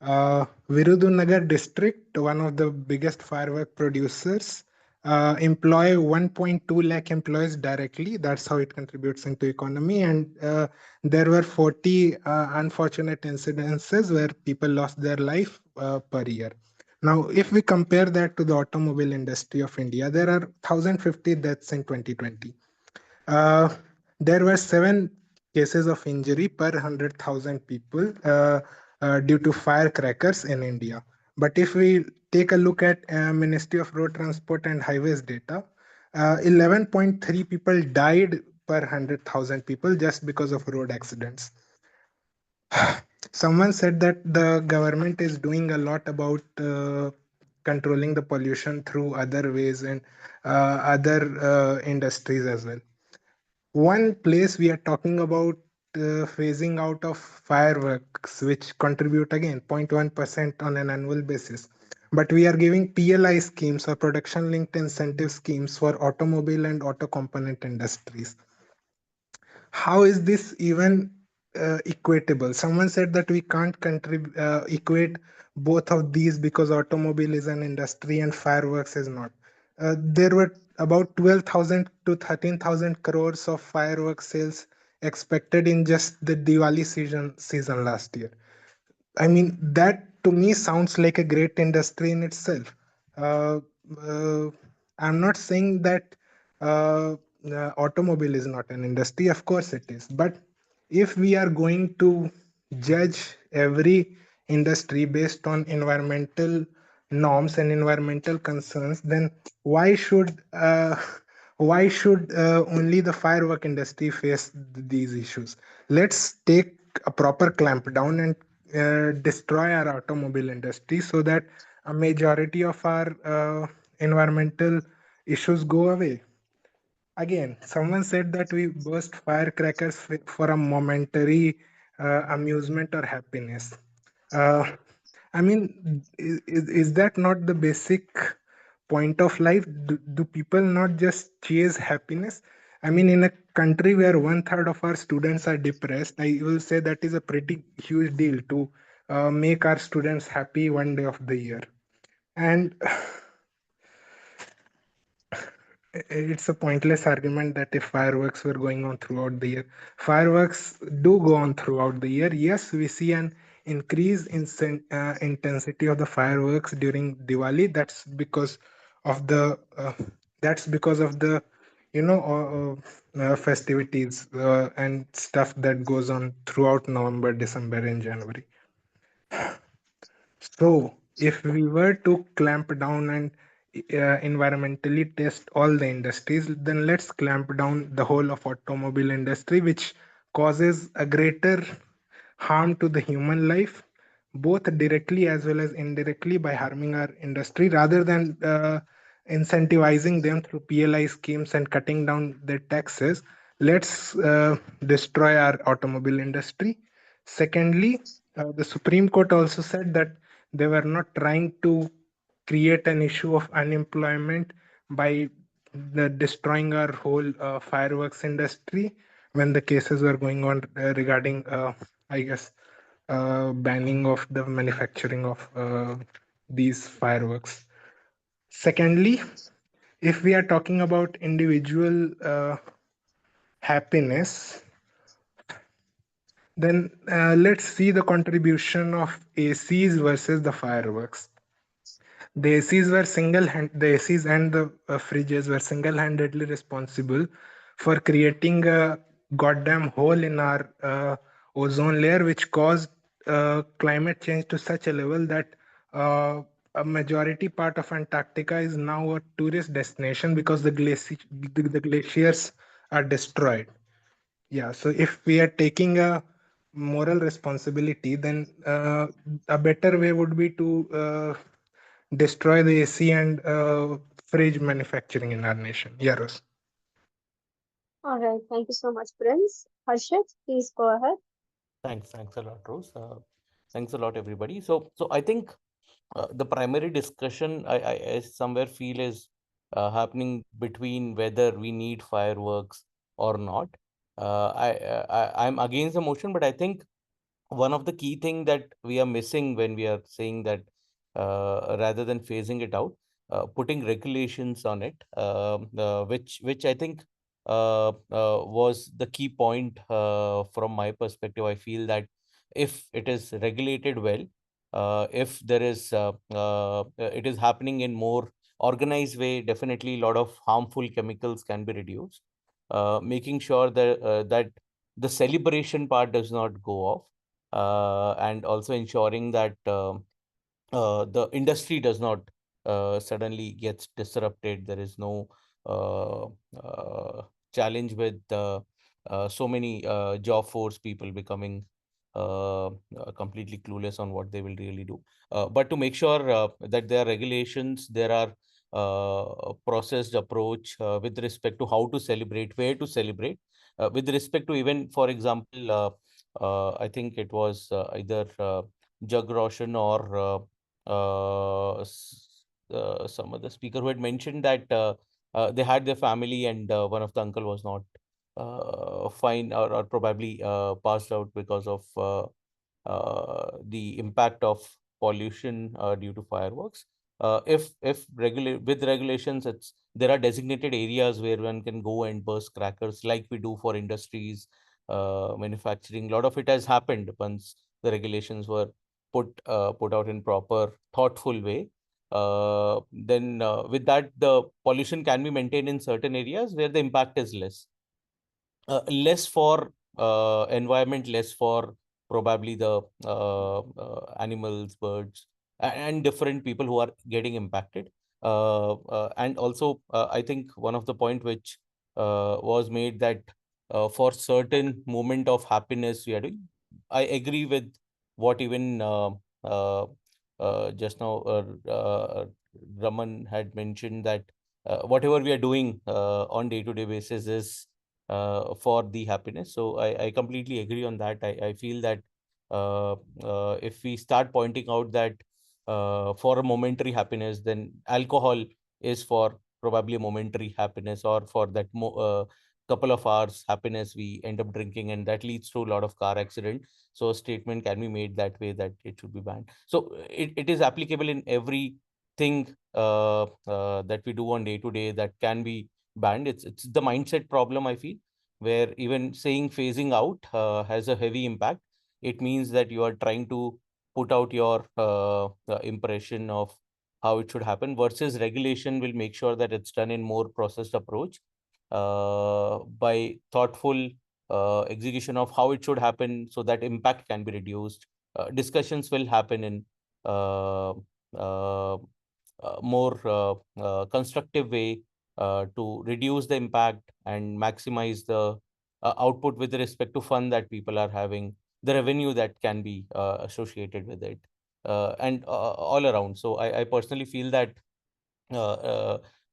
Virudhunagar district, one of the biggest firework producers, employ 1.2 lakh employees directly. That's how it contributes into economy. And there were 40 unfortunate incidences where people lost their life per year. Now, if we compare that to the automobile industry of India, there are 1,050 deaths in 2020. Uh, there were 7 cases of injury per 100,000 people due to firecrackers in India. But if we take a look at Ministry of Road Transport and Highways data, 11.3 people died per 100,000 people just because of road accidents. Someone said that the government is doing a lot about controlling the pollution through other ways and other industries as well. One place we are talking about phasing out of fireworks, which contribute again 0.1% on an annual basis. But we are giving PLI schemes or production linked incentive schemes for automobile and auto component industries. How is this even equatable? Someone said that we can't equate both of these because automobile is an industry and fireworks is not. There were about 12,000 to 13,000 crores of fireworks sales expected in just the Diwali season last year. I mean, that to me sounds like a great industry in itself. Uh, uh, I'm not saying that automobile is not an industry. Of course it is. But if we are going to judge every industry based on environmental norms and environmental concerns, then why should only the firework industry face these issues? Let's take a proper clampdown and destroy our automobile industry so that a majority of our environmental issues go away. Again, someone said that we burst firecrackers for a momentary amusement or happiness. I mean, is that not the basic point of life? Do people not just chase happiness? I mean, in a country where 1/3 of our students are depressed, I will say that is a pretty huge deal to make our students happy one day of the year. And it's a pointless argument that if fireworks were going on throughout the year, fireworks do go on throughout the year. Yes, we see an increase in intensity of the fireworks during Diwali. That's because of the festivities and stuff that goes on throughout November, December, and January. So, if we were to clamp down and environmentally test all the industries, then let's clamp down the whole of automobile industry, which causes a greater harm to the human life, both directly as well as indirectly by harming our industry, rather than incentivizing them through PLI schemes and cutting down their taxes. Let's destroy our automobile industry. Secondly, the Supreme Court also said that they were not trying to create an issue of unemployment by destroying our whole fireworks industry when the cases were going on regarding, I guess, banning of the manufacturing of these fireworks. Secondly, if we are talking about individual happiness, then let's see the contribution of ACs versus the fireworks. The ACs and the fridges were single-handedly responsible for creating a goddamn hole in our ozone layer, which caused climate change to such a level that a majority part of Antarctica is now a tourist destination because the glaciers are destroyed. Yeah, so if we are taking a moral responsibility, then a better way would be to destroy the AC and fridge manufacturing in our nation. Yeah, Rose. All right, thank you so much, Prince. Harshit, please go ahead. Thanks a lot, Rose. Thanks a lot, everybody. So I think the primary discussion I somewhere feel is happening between whether we need fireworks or not. I'm against the motion, but I think one of the key thing that we are missing when we are saying that rather than phasing it out, putting regulations on it, which I think was the key point from my perspective. I feel that if it is regulated well, if there is it is happening in more organized way, definitely a lot of harmful chemicals can be reduced. Making sure that the celebration part does not go off, and also ensuring that the industry does not suddenly gets disrupted. There is no uh, challenge with so many job force people becoming completely clueless on what they will really do. But to make sure that there are regulations, there are processed approach with respect to how to celebrate, where to celebrate, with respect to even, for example, I think it was either Jug Roshan or some other speaker who had mentioned that they had their family and one of the uncle was not fine, or probably passed out because of the impact of pollution due to fireworks. If with regulations, there are designated areas where one can go and burst crackers like we do for industries, manufacturing. A lot of it has happened once the regulations were put out in proper thoughtful way. Then with that, the pollution can be maintained in certain areas where the impact is less for environment, less for probably the animals, birds, and different people who are getting impacted. And also, I think one of the point which was made that for certain moment of happiness we are doing. I agree with what even just now Raman had mentioned, that whatever we are doing on day-to-day basis is for the happiness. So I completely agree on that. I feel that if we start pointing out that for a momentary happiness, then alcohol is for probably a momentary happiness, or for that couple of hours happiness we end up drinking, and that leads to a lot of car accident. So a statement can be made that way, that it should be banned. So it is applicable in everything that we do on day to day that can be banned. It's the mindset problem, I feel, where even saying phasing out has a heavy impact. It means that you are trying to put out your impression of how it should happen, versus regulation will make sure that it's done in more processed approach by thoughtful execution of how it should happen, so that impact can be reduced. Discussions will happen in more constructive way to reduce the impact and maximize the output with respect to fun that people are having, the revenue that can be associated with it, and all around. So I personally feel that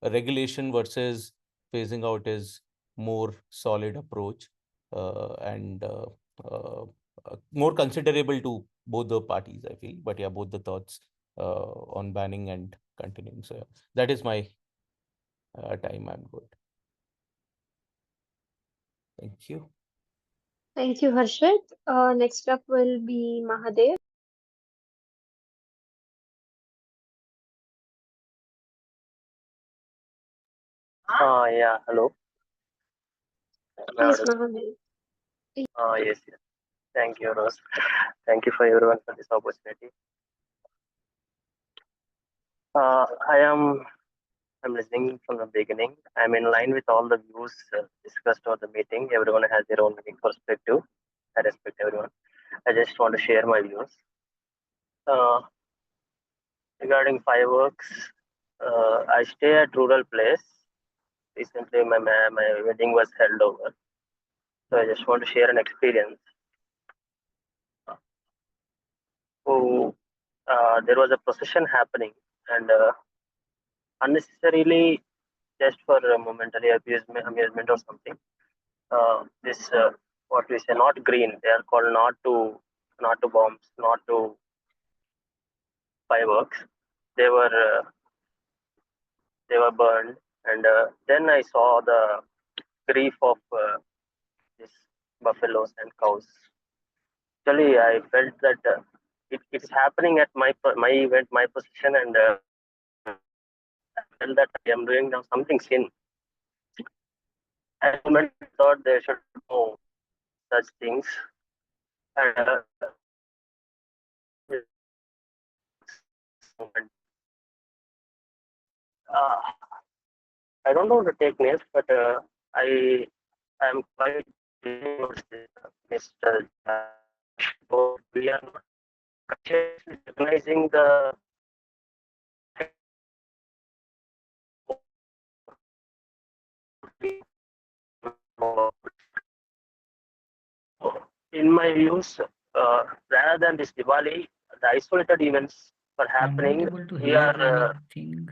regulation versus phasing out is more solid approach, and more considerable to both the parties, I feel. But yeah, both the thoughts on banning and continuing. So yeah, that is my time. I'm good. Thank you. Thank you, Harshit. Next up will be Mahadev. Yeah, hello. Am I Please, audible? Mahadev. Yes, yes. Thank you, Rose. Thank you for everyone for this opportunity. I'm listening from the beginning. I'm in line with all the views discussed on the meeting. Everyone has their own unique perspective. I respect everyone. I just want to share my views. Regarding fireworks, I stay at rural place. Recently, my wedding was held over. So I just want to share an experience. So there was a procession happening, and unnecessarily, just for a momentary amusement or something, this what we say, not green. They are called not to bombs, not to fireworks. They were burned, and then I saw the grief of these buffaloes and cows. Actually, I felt that it's happening at my event, my position, and I felt that I am doing now something sin. At the moment, I thought they should know such things, and uh, I don't know to take names, but I am quite Mr. So we are not consciously recognizing the in my views, rather than this Diwali, the isolated events are I'm not happening. able to We hear are anything.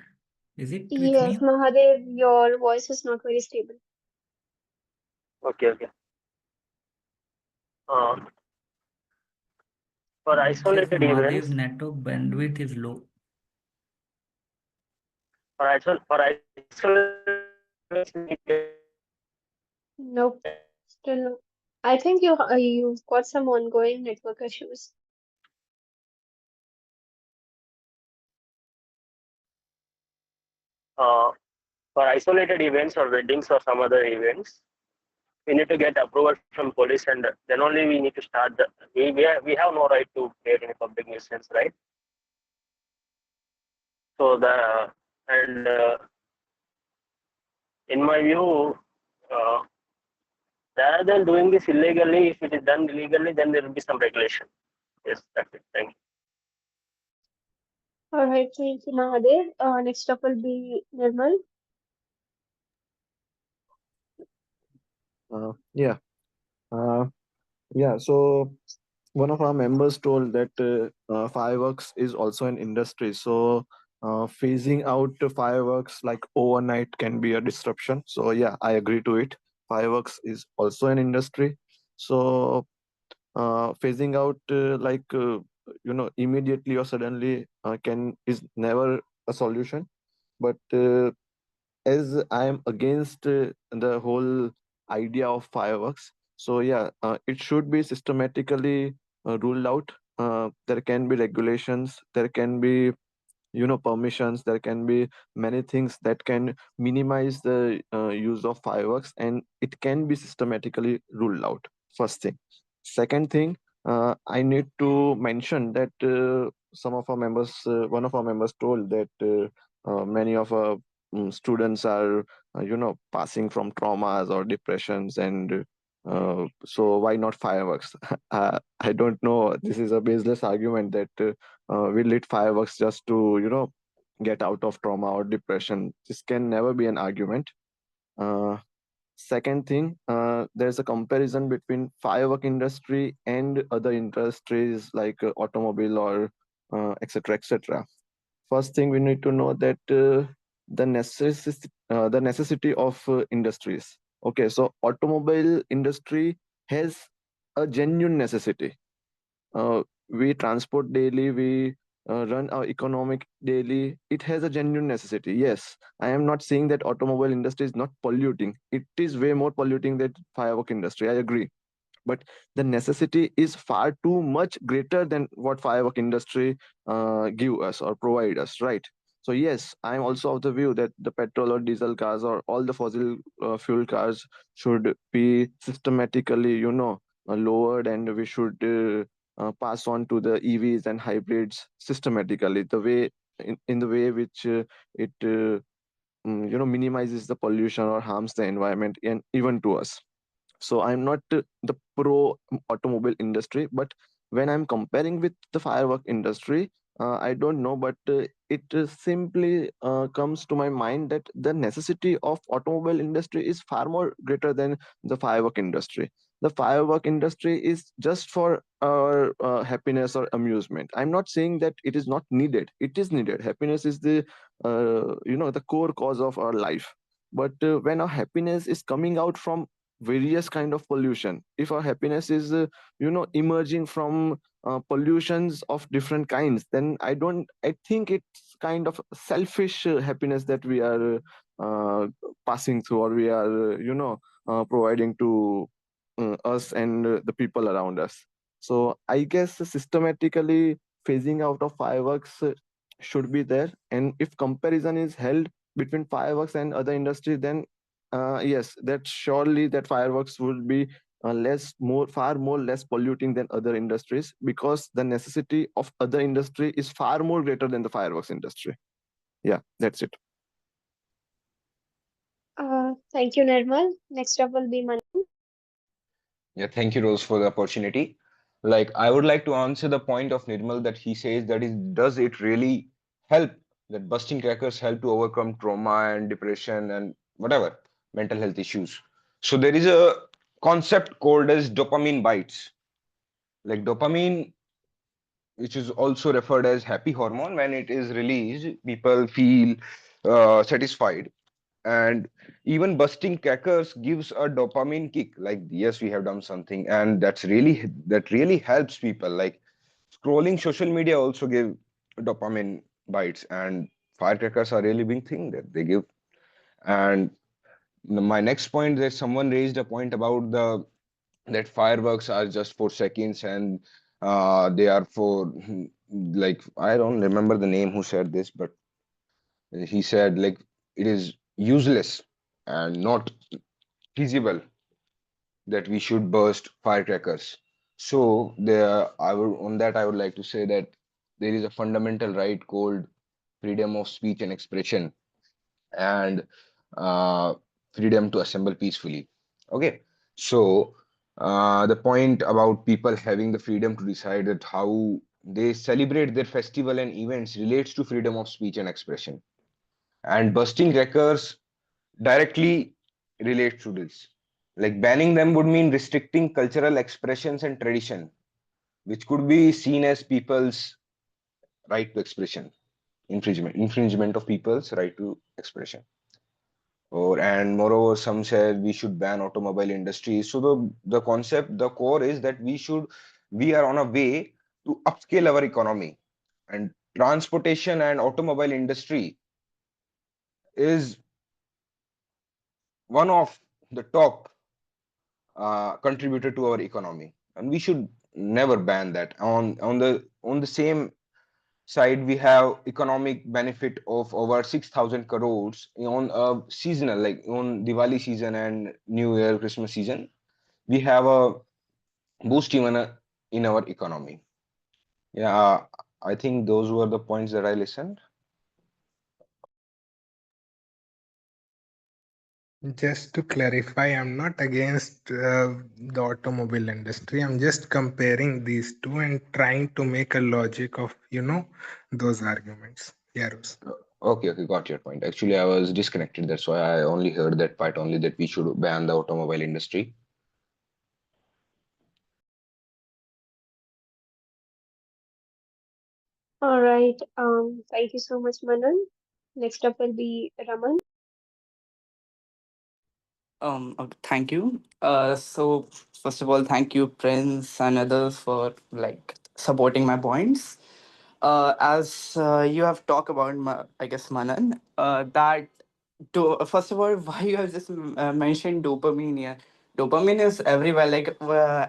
Is it with Yes, me? Mahadev, your voice is not very stable. okay. Uh, for It says isolated Mahadev's events, network bandwidth is low. for isolated events, Nope, still no. I think you've got some ongoing network issues. for isolated events or weddings or some other events, we need to get approval from police, and then only we need to start the. We have no right to create any public nuisance, right? So the and in my view, uh, rather than doing this illegally, if it is done illegally, then there will be some regulation. Yes, that's it. Thank you. All right, thank you, Mahadev. Next up will be Nirmal. Yeah. Yeah. So one of our members told that fireworks is also an industry. So phasing out the fireworks like overnight can be a disruption. So yeah, I agree to it. Fireworks is also an industry. So phasing out immediately or suddenly can is never a solution. But as I am against the whole idea of fireworks, so yeah, it should be systematically ruled out. There can be regulations, there can be permissions, there can be many things that can minimize the use of fireworks, and it can be systematically ruled out. First thing. Second thing, I need to mention that one of our members told that many of our students are passing from traumas or depressions, and so why not fireworks? I don't know, this is a baseless argument that we lit fireworks just to get out of trauma or depression. This can never be an argument. uh, Second thing, there's a comparison between firework industry and other industries like automobile or etc etc. First thing, we need to know that the necessity of industries. Okay, so automobile industry has a genuine necessity. We transport daily, we run our economic daily. It has a genuine necessity. Yes, I am not saying that automobile industry is not polluting. It is way more polluting than firework industry, I agree. But the necessity is far too much greater than what firework industry give us or provide us, right? So yes, I'm also of the view that the petrol or diesel cars or all the fossil fuel cars should be systematically lowered, and we should pass on to the EVs and hybrids systematically, the way in the way which it minimizes the pollution or harms the environment and even to us. So I'm not the pro automobile industry, but when I'm comparing with the firework industry, I don't know, but it simply comes to my mind that the necessity of automobile industry is far more greater than the firework industry. The firework industry is just for our happiness or amusement. I'm not saying that it is not needed. It is needed. Happiness is the the core cause of our life. But when our happiness is coming out from various kind of pollution, if our happiness is emerging from pollutions of different kinds, then I think it's kind of selfish happiness that we are passing through, or we are providing to us and the people around us. So I guess systematically phasing out of fireworks should be there, and if comparison is held between fireworks and other industries, then yes, that surely that fireworks would be far more less polluting than other industries, because the necessity of other industry is far more greater than the fireworks industry. Yeah, that's it. Thank you, Nirmal. Next up will be Manu. Yeah, thank you, Rose, for the opportunity. Like, I would like to answer the point of Nirmal that he says that does it really help, that busting crackers help to overcome trauma and depression and whatever mental health issues? So there is a concept called as dopamine bites. Like dopamine, which is also referred as happy hormone, when it is released, people feel satisfied. And even busting crackers gives a dopamine kick, like yes, we have done something, and that really helps people. Like scrolling social media also give dopamine bites, and firecrackers are really big thing that they give. And my next point, that someone raised a point about that fireworks are just for seconds, and they are for like, I don't remember the name who said this, but he said like it is useless and not feasible that we should burst firecrackers. So there, I would like to say that there is a fundamental right called freedom of speech and expression, and uh, freedom to assemble peacefully. Okay, so the point about people having the freedom to decide that how they celebrate their festival and events relates to freedom of speech and expression, and busting crackers directly relates to this. Like banning them would mean restricting cultural expressions and tradition, which could be seen as people's right to expression infringement of people's right to expression. And moreover, some said we should ban automobile industry. So the concept, the core is that we are on a way to upscale our economy, and transportation and automobile industry is one of the top contributor to our economy, and we should never ban that. On the same side, we have economic benefit of over 6,000 crores on a seasonal, like on Diwali season and New Year, Christmas season. We have a boost even in our economy. Yeah, I think those were the points that I listened. Just to clarify, I'm not against the automobile industry. I'm just comparing these two and trying to make a logic of, those arguments. Yeah, Rose. Okay, got your point. Actually, I was disconnected. That's why I only heard that part only, that we should ban the automobile industry. All right. Thank you so much, Manan. Next up will be Raman. Okay, thank you. So first of all, thank you, Prince and others for like supporting my points. As you have talked about, I guess Manan, that first of all, why you have just mentioned dopamine here. Dopamine is everywhere. Like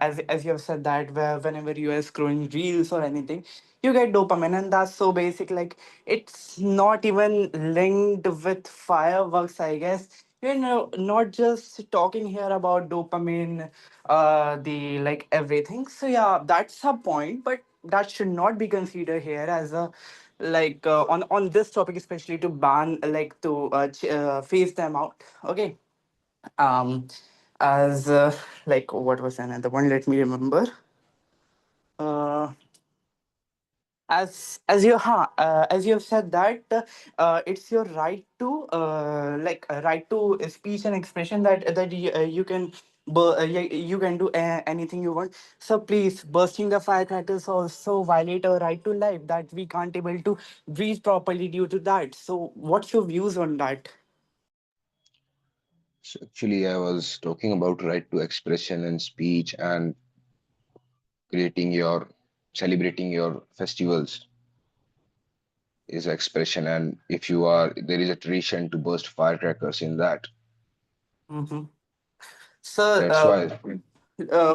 as you have said that whenever you are scrolling reels or anything, you get dopamine, and that's so basic. Like it's not even linked with fireworks, I guess. Not just talking here about dopamine, the like everything. So yeah, that's a point, but that should not be considered here as a like on this topic, especially to ban like to phase them out. Okay. um as like what was another one, let me remember. uh as you have said that it's your right to right to speech and expression, you can you can do anything you want. So please, bursting the firecrackers also violate our right to life, that we can't able to breathe properly due to that. So what's your views on that? So actually, I was talking about right to expression and speech and celebrating your festivals is expression. And if there is a tradition to burst firecrackers in that. Mm-hmm. So, That's why.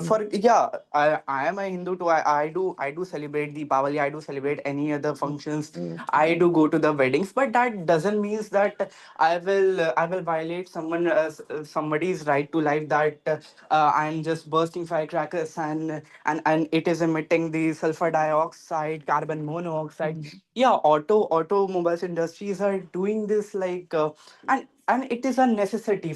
for yeah, I am a Hindu too. I do celebrate Deepavali. I do celebrate any other functions. Mm. I do go to the weddings, but that doesn't mean that I will violate somebody's right to life. That I'm just bursting firecrackers, and it is emitting the sulfur dioxide, carbon monoxide. Yeah, automobiles industries are doing this and it is a necessity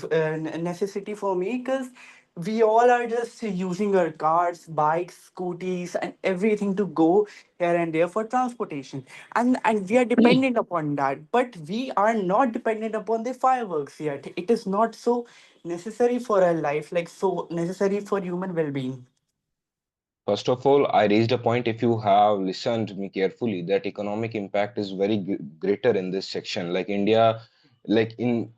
for me, because we all are just using our cars, bikes, scooties, and everything to go here and there for transportation, and we are dependent upon that, but we are not dependent upon the fireworks yet. It is not so necessary for our life, like so necessary for human well-being. First of all, I raised a point, if you have listened me carefully, that economic impact is very greater in this section. Like India, like in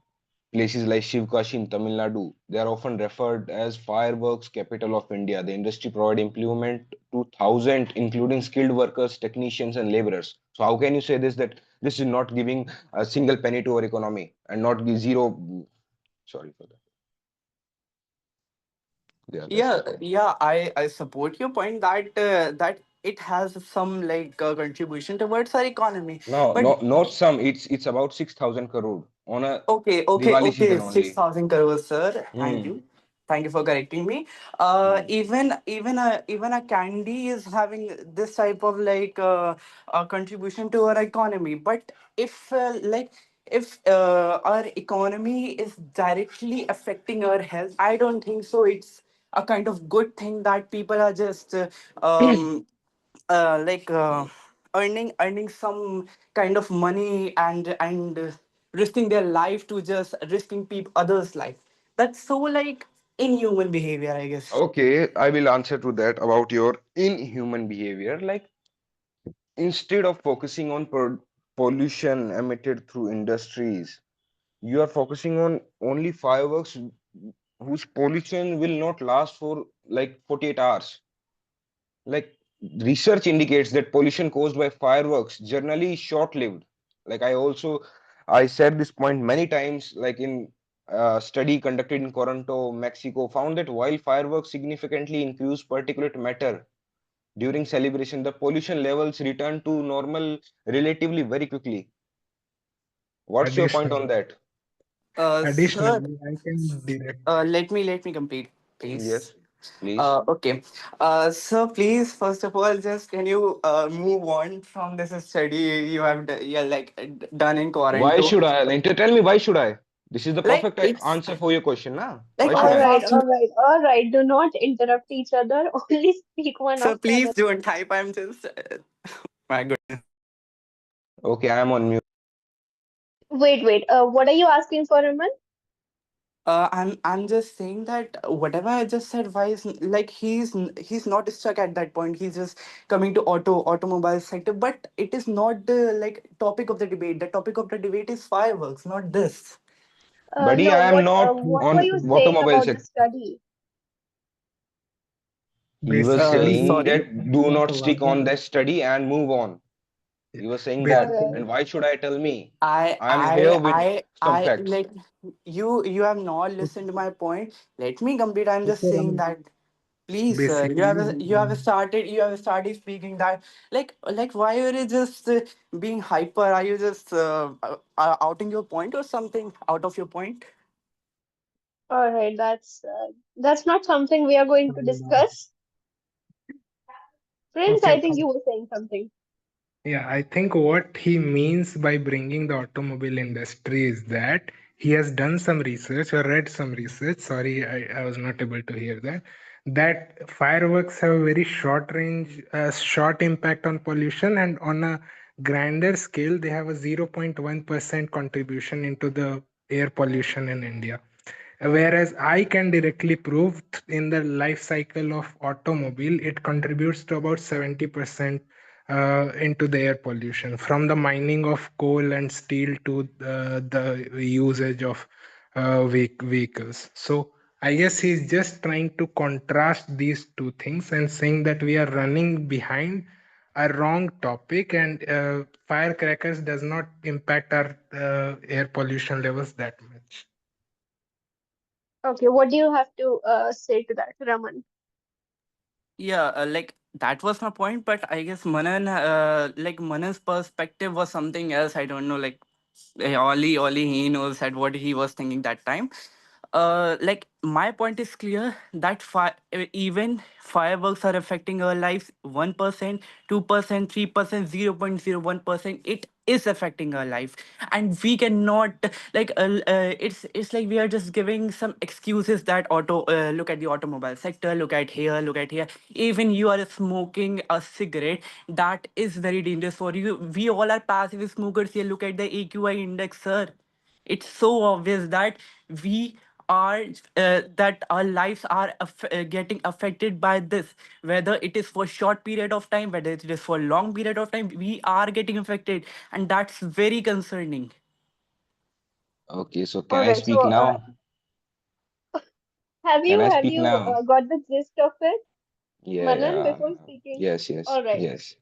places like Shivkashi in Tamil Nadu, they are often referred as fireworks capital of India. The industry provide employment to thousands, including skilled workers, technicians, and laborers. So how can you say that this is not giving a single penny to our economy and not give zero? Sorry for that. Yeah, that's Yeah, the point. I support your point that it has some like contribution towards our economy, No, but not some. It's about 6,000 crore on a Diwali Okay, season only. 6,000 crores, sir. Thank Hmm. you. Thank you for correcting me. Hmm. Even a candy is having this type of like contribution to our economy. But if our economy is directly affecting our health, I don't think so. It's a kind of good thing that people are just uh, like uh, earning some kind of money and risking their life to just risking people others life. That's so like inhuman behavior, I guess. Okay, I will answer to that about your inhuman behavior. Like, instead of focusing on pollution emitted through industries. You are focusing on only fireworks whose pollution will not last for like 48 hours. Like research indicates that pollution caused by fireworks generally is short-lived. Like I said this point many times, like in a study conducted in Toronto, Mexico, found that while fireworks significantly increase particulate matter during celebration, the pollution levels return to normal relatively very quickly. What's your point on Additionally, that? Sir, I can direct. let me complete, please. Yes, please. Okay. So please, first of all, just can you move on from this study you have done in Why Toronto? should I? Tell me why should I? This is the Like perfect it's answer for your question, na? like Why should All I'm I? right, not. all right, all right. Do not interrupt each other. Only speak one So after please another. don't type. I'm just. My goodness. Okay, I am on mute. Wait. What are you asking for, Raman? I'm just saying that whatever I just said, why is like he's not stuck at that point. He's just coming to automobile sector, but it is not the like topic of the debate. The topic of the debate is fireworks, not this. Buddy, No, I am not what were on you saying automobile about the sector. study? He was saying Sorry. that do not stick on that study and move on. He was saying All that. right. And why should I tell me? I I am I here with I some I facts. like you have not listened to my point. Let me complete. I'm just Okay, saying Raman. that please, sir, Basically, you have started speaking that like why are you just being hyper? Are you just outing your point or something out of your point? All right. That's not something we are going to discuss. Prince, okay. I think you were saying something. Yeah, I think what he means by bringing the automobile industry is that he has done some research or read some research. Sorry, I was not able to hear that. That fireworks have a very short range, short impact on pollution, and on a grander scale, they have a 0.1% contribution into the air pollution in India. Whereas I can directly prove in the life cycle of automobile, it contributes to about 70% into the air pollution, from the mining of coal and steel to the usage of vehicles. So I guess he's just trying to contrast these two things and saying that we are running behind a wrong topic, and firecrackers does not impact our air pollution levels that much. Okay, what do you have to say to that, Raman? Yeah, like that was my point, but I guess Manan's perspective was something else. I don't know, like only he knows at what he was thinking that time. Like my point is clear that even fireworks are affecting our lives 1%, 2%, 3%, 0.01%. It is affecting our life, and we cannot it's like we are just giving some excuses that look at the automobile sector, look at here. Even you are smoking a cigarette, that is very dangerous for you. We all are passive smokers here. Look at the AQI index, sir. It's so obvious that we are that our lives are getting affected by this, whether it is for short period of time, whether it is for long period of time, we are getting affected, and that's very concerning. Okay, so can All I right. speak So, now? have Can you I have speak you now? got the gist of it, Yeah, Manan, yeah. before speaking? Yes, yes, All right. yes.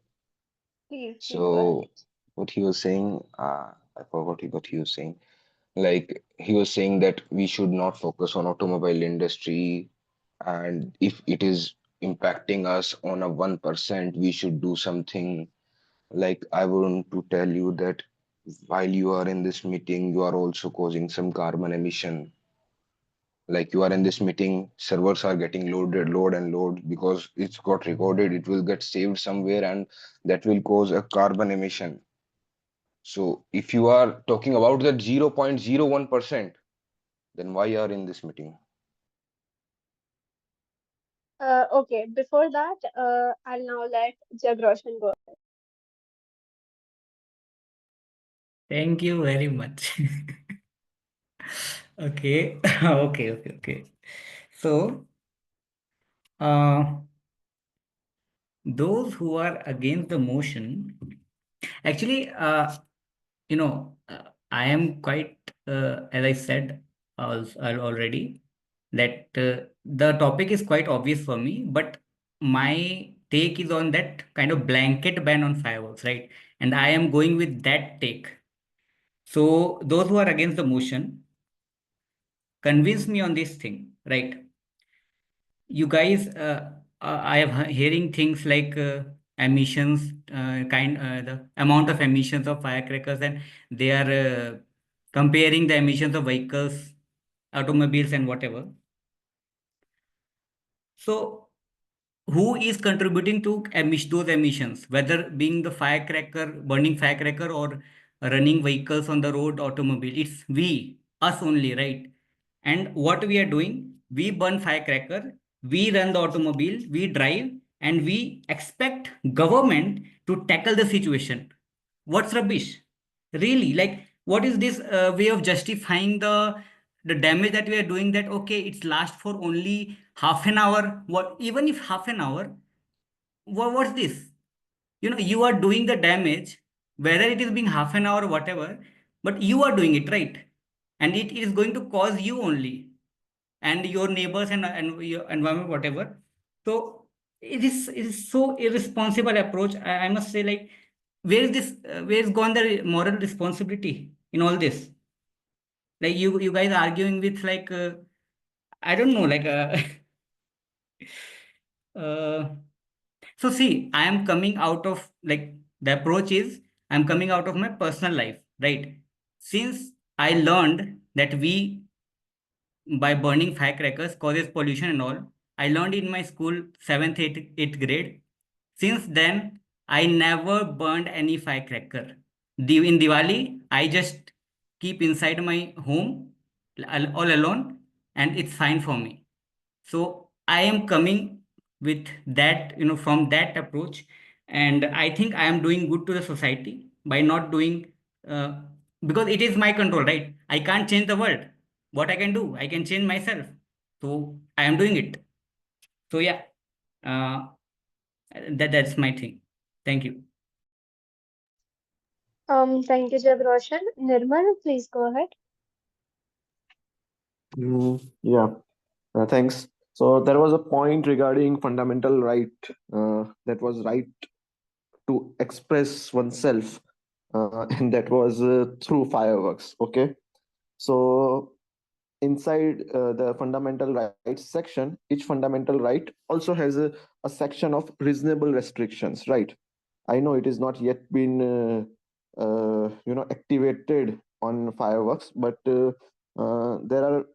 Please go ahead. So what he was saying, I forgot what he was saying. Like he was saying that we should not focus on automobile industry, and if it is impacting us on a 1%, we should do something. Like I want to tell you that while you are in this meeting, you are also causing some carbon emission. Like you are in this meeting, servers are getting load and load, because it's got recorded, it will get saved somewhere, and that will cause a carbon emission. So if you are talking about that 0.01%, then why you are in this meeting? Okay. Before that, I'll now let Jagroshan go. Thank you very much. Okay. Okay. So, uh, those who are against the motion, actually, I am quite, as I said already, that the topic is quite obvious for me, but my take is on that kind of blanket ban on fireworks, right? And I am going with that take. So those who are against the motion, convince me on this thing, right? You guys, I have hearing things like emissions, the amount of emissions of firecrackers, and they are comparing the emissions of vehicles, automobiles, and whatever. So who is contributing to those emissions, whether being the firecracker, burning firecracker, or running vehicles on the road, automobile? It's we, us only, right? And what we are doing, we burn firecracker, we run the automobile, we drive, and we expect government to tackle the situation. What's rubbish? Really? Like, what is this way of justifying the damage that we are doing? That okay, it's last for only half an hour. What, even if half an hour, what's this? You are doing the damage, whether it is being half an hour or whatever, but you are doing it, right? And it is going to cause you only, and your neighbors, and your environment, whatever. So it is so irresponsible approach. I must say, like, where is gone the moral responsibility in all this? Like, you guys arguing with, like, I don't know, like, uh, so see, I am coming out of, like, the approach is, I'm coming out of my personal life, right? Since I learned that we, by burning firecrackers, causes pollution and all. I learned in my school, 7th, 8th grade. Since then, I never burned any firecracker. In Diwali, I just keep inside my home all alone, and it's fine for me. So I am coming with that, from that approach, and I think I am doing good to the society by not doing, uh, because it is my control, right? I can't change the world. What I can do, I can change myself. So I am doing it. So yeah, uh, that's my thing. Thank you. Thank you, Jag Roshan. Nirmal, please go ahead. Yeah, thanks. So there was a point regarding fundamental right, that was right to express oneself, and that was through fireworks. Okay, so inside the fundamental rights section, each fundamental right also has a section of reasonable restrictions, right? I know it is not yet been activated on fireworks, but there are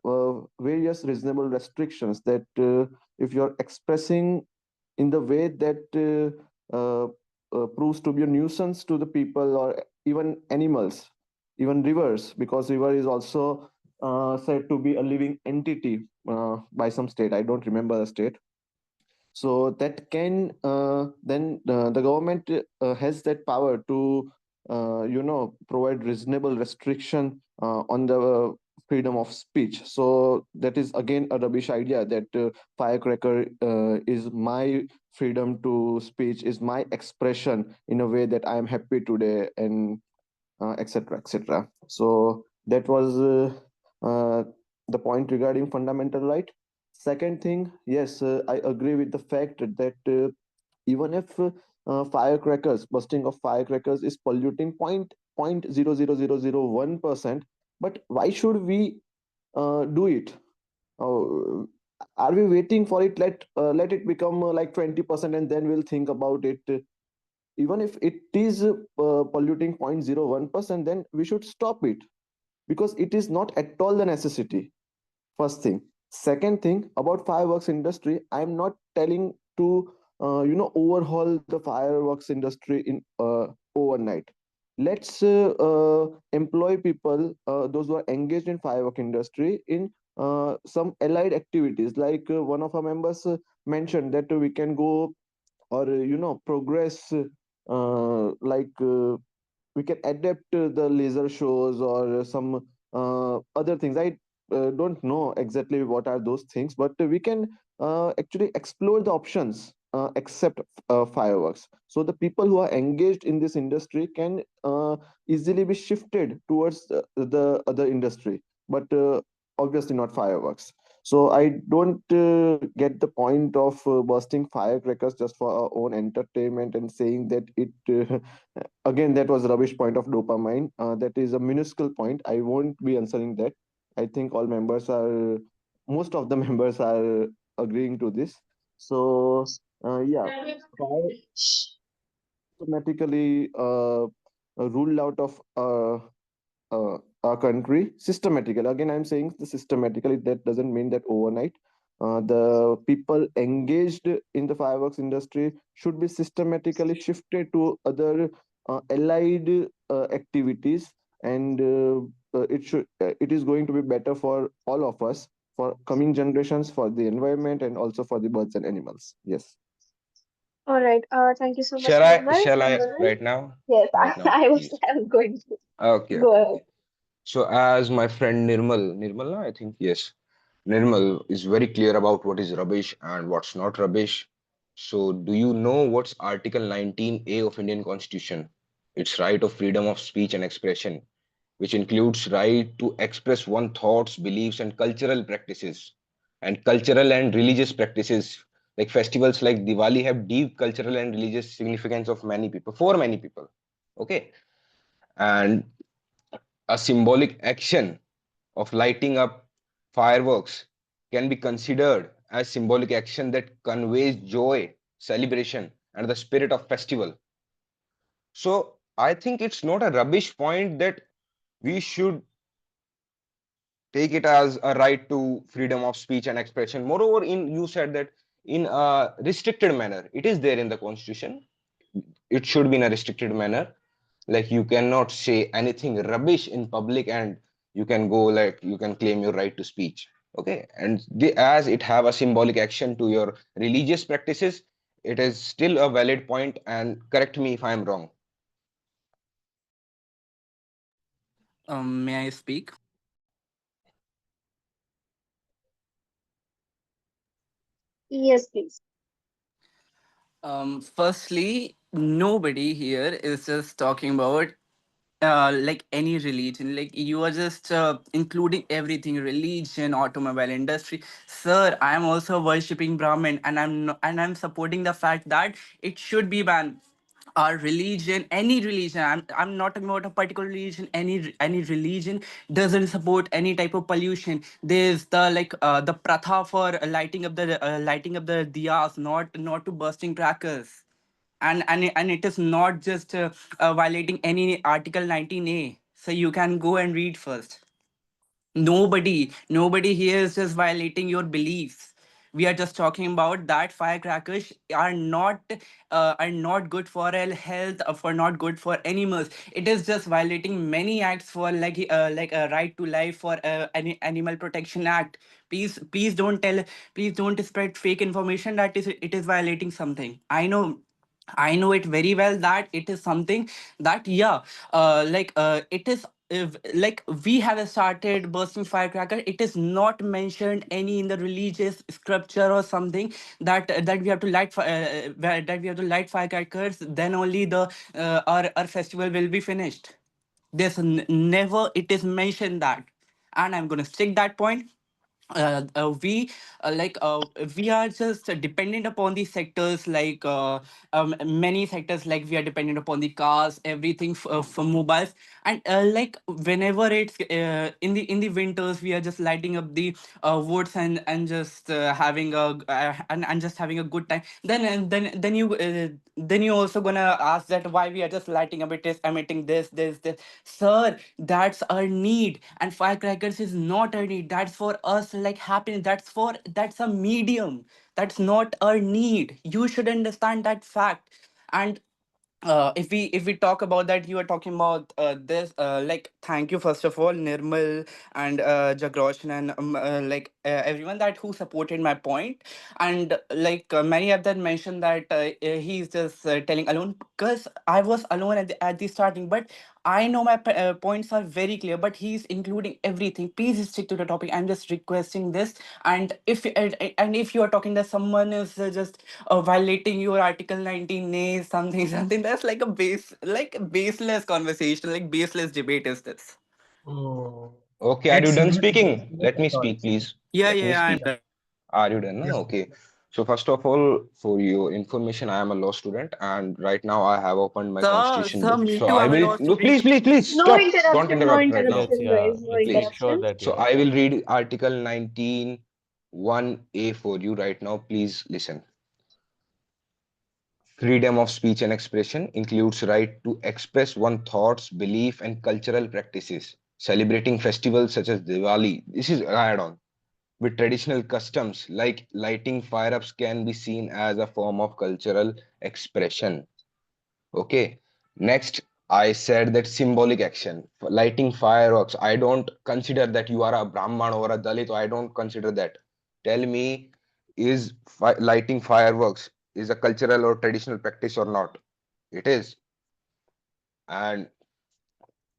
various reasonable restrictions that if you're expressing in the way that proves to be a nuisance to the people or even animals, even rivers, because river is also said to be a living entity by some state. I don't remember the state. So that can then the government has that power to provide reasonable restriction on the freedom of speech. So that is again a rubbish idea that firecracker is my freedom to speech, is my expression in a way that I am happy today, and etc., etc. So that was the point regarding fundamental right. Second thing, yes, I agree with the fact that even if firecrackers, busting of firecrackers is polluting 0.00001%, but why should we do it? Uh, are we waiting for it? Let it become like 20%, and then we'll think about it. Even if it is polluting 0.01%, then we should stop it, because it is not at all the necessity. First thing. Second thing, about fireworks industry, I'm not telling to overhaul the fireworks industry in overnight. Let's employ people, those who are engaged in firework industry, in some allied activities. Like one of our members mentioned that we can go, or progress, we can adapt the laser shows or some other things. I don't know exactly what are those things, but we can actually explore the options accept fireworks. So the people who are engaged in this industry can easily be shifted towards the other industry, but obviously not fireworks. So I don't get the point of bursting firecrackers just for our own entertainment and saying that it again, that was rubbish point of dopamine. That is a minuscule point. I won't be answering that. I think all members are, most of the members are agreeing to this. So yeah, fire automatically ruled out of our country systematically. Again, I'm saying the systematically. That doesn't mean that overnight. The people engaged in the fireworks industry should be systematically shifted to other allied activities, and it is going to be better for all of us, for coming generations, for the environment, and also for the birds and animals. Yes. All right. Thank you so much, Shall I Nirmal. shall I Simran? right now? Yes, Right now, I was please. I was going to Okay, go okay, ahead. okay. So as my friend Nirmal, I think yes, Nirmal is very clear about what is rubbish and what's not rubbish. So do you know what's Article 19A of Indian Constitution? It's right of freedom of speech and expression, which includes right to express one thoughts, beliefs, and cultural practices. And cultural and religious practices like festivals like Diwali have deep cultural and religious significance of many people, for many people. Okay. And a symbolic action of lighting up fireworks can be considered as symbolic action that conveys joy, celebration, and the spirit of festival. So I think it's not a rubbish point that we should take it as a right to freedom of speech and expression. Moreover, in you said that in a restricted manner, it is there in the constitution. It should be in a restricted manner. Like you cannot say anything rubbish in public, and you can go like you can claim your right to speech. Okay, and as it have a symbolic action to your religious practices, it is still a valid point. And correct me if I'm wrong. May I speak? Yes, please. Firstly, nobody here is just talking about like any religion. Like you are just including everything: religion, automobile industry. Sir, I am also worshipping Brahmin, and and I'm supporting the fact that it should be banned. Our religion, any religion, I'm not talking about a particular religion, any religion doesn't support any type of pollution. There's the like the pratha for lighting up the diyas, not to bursting crackers. And it is not just violating any article 19A, so you can go and read first. Nobody here is just violating your beliefs. We are just talking about that firecrackers are not good for our health, or for not good for animals. It is just violating many acts, for like a right to life, for any animal protection act. Please don't spread fake information that is it is violating something. I know it very well that it is something that, yeah, it is, if like we have started bursting firecracker, it is not mentioned any in the religious scripture or something that we have to that we have to light firecrackers, then only the our festival will be finished. Never it is mentioned that, and I'm going to stick that point. We we are just dependent upon these sectors, many sectors, like we are dependent upon the cars, everything for mobiles. And whenever it's in the winters, we are just lighting up the woods, and just having and just having a good time. Then you also gonna ask that why we are just lighting up, it is emitting this. Sir, that's our need, and firecrackers is not our need. That's for us, like happiness. That's a medium. That's not our need. You should understand that fact. And if we talk about that, you are talking about this, like, thank you first of all, Nirmal and Jagroshan, and everyone that who supported my point. And many of them mentioned that he's just telling alone, because I was alone at the starting. But I know my points are very clear, but he's including everything. Please stick to the topic. I'm just requesting this. And if you are talking that someone is just violating your Article 19, nay, something, something, that's like a baseless conversation, like baseless debate is this. Oh, Okay, are you it's done not speaking? baseless Let me at all. speak, please. Yeah, Let me yeah, I'm speak. done. Are you done? Yes. Okay. So first of all, for your information, I am a law student, and right now I have opened my constitution Sir, book. me So too. I I'm a will law no, student. please No stop. Don't interruption, no interrupt right now. Let's interruption, guys, no let's Please. make sure interruption. that So I will read Article 19 1A for you right now. Please listen. Freedom of speech and expression includes right to express one's thoughts, belief, and cultural practices. Celebrating festivals such as Diwali. This is add-on with traditional customs like lighting fire-ups can be seen as a form of cultural expression. Okay. Next, I said that symbolic action, lighting fireworks. I don't consider that you are a Brahman or a Dalit. I don't consider that. Tell me, is lighting fireworks is a cultural or traditional practice or not? It is. And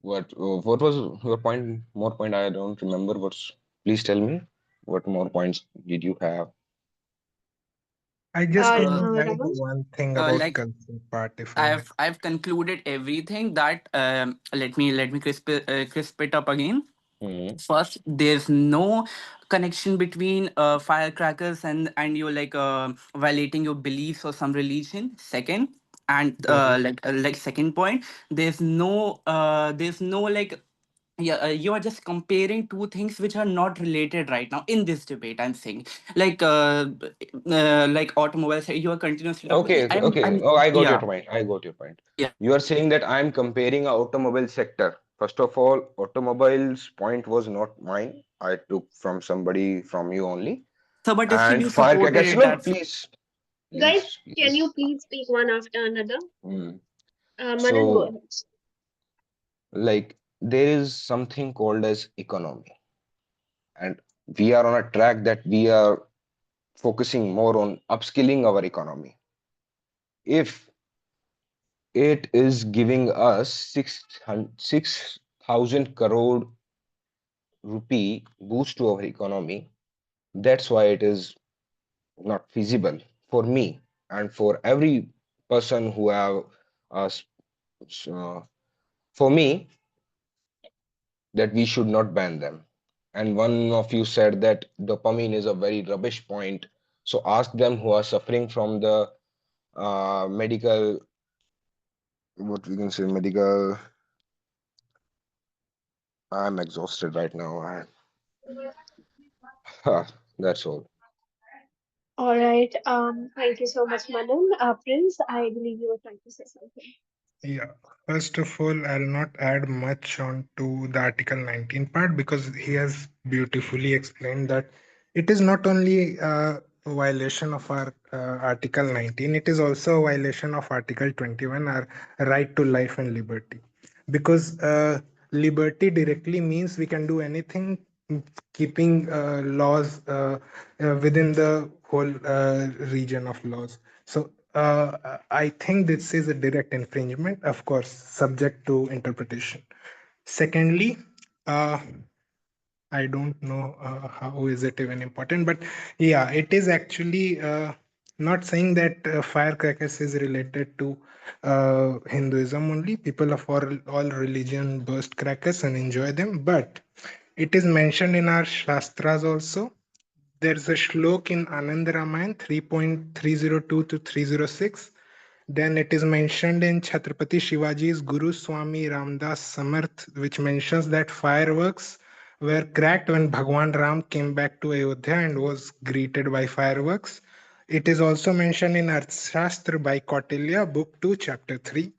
what was your point? More point? I don't remember. What's please tell me. What more points did you have? I just Uh, want Uh, to add Raman? one thing about like culture part, if I may. I've concluded everything that let me crisp it up again. Hmm. First, there's no connection between firecrackers and you're like violating your beliefs or some religion. Second, and Hmm. like second point, there's no like yeah, you are just comparing two things which are not related right now in this debate. I'm saying like automobiles. You are continuously talking. Okay, okay. I'm Oh, I got your yeah point. I got your point. yeah. You are saying that I'm comparing a automobile sector. First of all, automobiles point was not mine. I took from somebody from you only. So, but still And you supported firecrackers, it. no, That's please, Guys, please, can you please. please speak one after another? Hmm. Manan, go So, ahead. like, there is something called as economy, and we are on a track that we are focusing more on upskilling our economy. If it is giving us 6,000 crore rupee boost to our economy, that's why it is not feasible for me and for every person who have us. For me, that we should not ban them. And one of you said that dopamine is a very rubbish point. So ask them who are suffering from the medical, what we can say, medical. I'm exhausted right now. That's all. All right. Thank you so much, Manan. Prince, I believe you were trying to say something. Yeah, first of all, I'll not add much on to the Article 19 part because he has beautifully explained that it is not only a violation of our Article 19, it is also a violation of Article 21, our right to life and liberty. Because liberty directly means we can do anything, keeping laws within the whole region of laws. So I think this is a direct infringement, of course, subject to interpretation. Secondly, uh, I don't know how is it even important, but yeah, it is actually not saying that firecrackers is related to Hinduism only. People of all religion burst crackers and enjoy them, but it is mentioned in our Shastras also. There's a shlok in Anand Ramayana 3.302 to 306. Then it is mentioned in Chhatrapati Shivaji's Guru Swami Ramdas Samarth, which mentions that fireworks were cracked when Bhagwan Ram came back to Ayodhya and was greeted by fireworks. It is also mentioned in Arthashastra by Kautilya, Book 2, Chapter 3.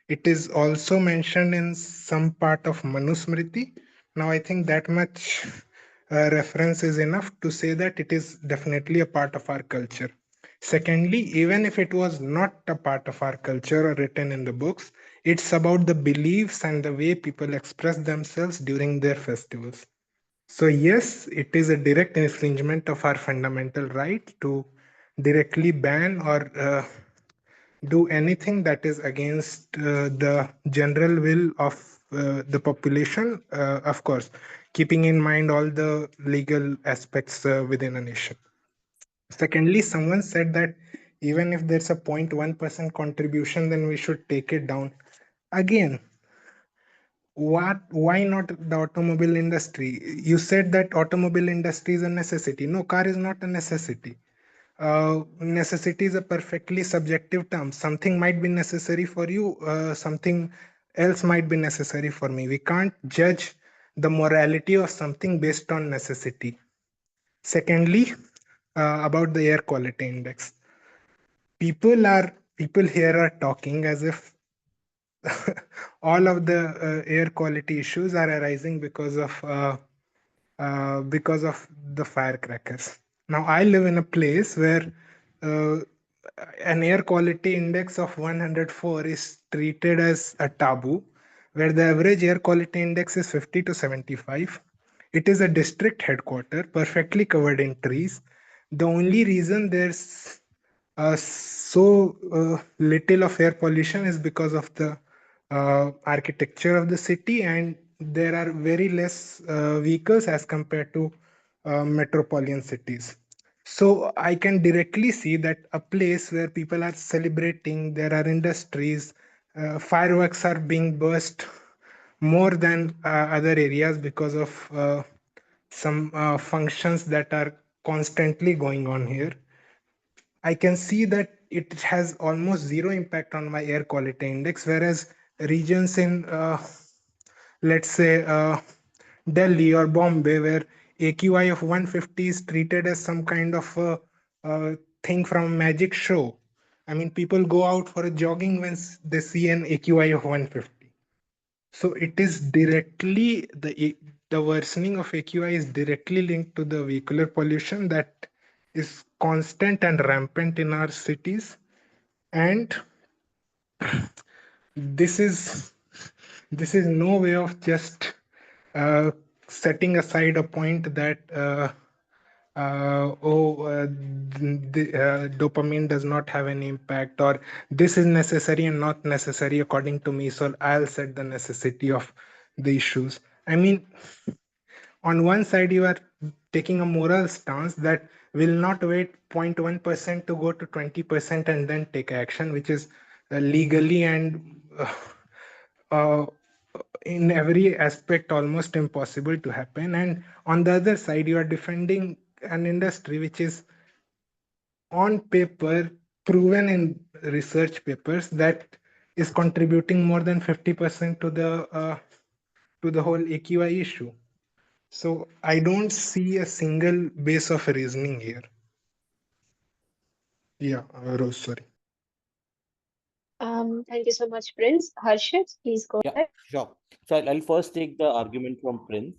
It is also mentioned in some part of Manusmriti. Now, I think that much reference is enough to say that it is definitely a part of our culture. Secondly, even if it was not a part of our culture or written in the books, it's about the beliefs and the way people express themselves during their festivals. So, yes, it is a direct infringement of our fundamental right to directly ban or do anything that is against the general will of the population, of course, keeping in mind all the legal aspects within a nation. Secondly, someone said that even if there's a 0.1% contribution, then we should take it down. Again, why not the automobile industry? You said that automobile industry is a necessity. No, car is not a necessity. Necessity is a perfectly subjective term. Something might be necessary for you, something else might be necessary for me. We can't judge the morality of something based on necessity. Secondly, about the air quality index. People here are talking as if all of the air quality issues are arising because of the firecrackers. Now, I live in a place where uh, an air quality index of 104 is treated as a taboo, where the average air quality index is 50 to 75. It is a district headquarter, perfectly covered in trees. The only reason there's little of air pollution is because of the architecture of the city, and there are very less vehicles as compared to metropolitan cities. So I can directly see that a place where people are celebrating, there are industries, fireworks are being burst more than other areas because of some functions that are constantly going on here. I can see that it has almost zero impact on my air quality index, whereas regions in, let's say, Delhi or Bombay, where AQI of 150 is treated as some kind of a thing from a magic show. I mean, people go out for a jogging when they see an AQI of 150. So it is directly the worsening of AQI is directly linked to the vehicular pollution that is constant and rampant in our cities, and this is no way of just uh, setting aside a point that dopamine does not have any impact, or this is necessary and not necessary according to me, so I'll set the necessity of the issues. I mean, on one side you are taking a moral stance that will not wait 0.1% to go to 20% and then take action, which is legally and uh, in every aspect almost impossible to happen. And on the other side you are defending an industry which is on paper proven in research papers that is contributing more than 50% to the whole AQI issue. So I don't see a single base of reasoning here. Yeah, Rose, sorry. Thank you so much, Prince. Harshit, please go Yeah, ahead. sure. So I'll first take the argument from Prince.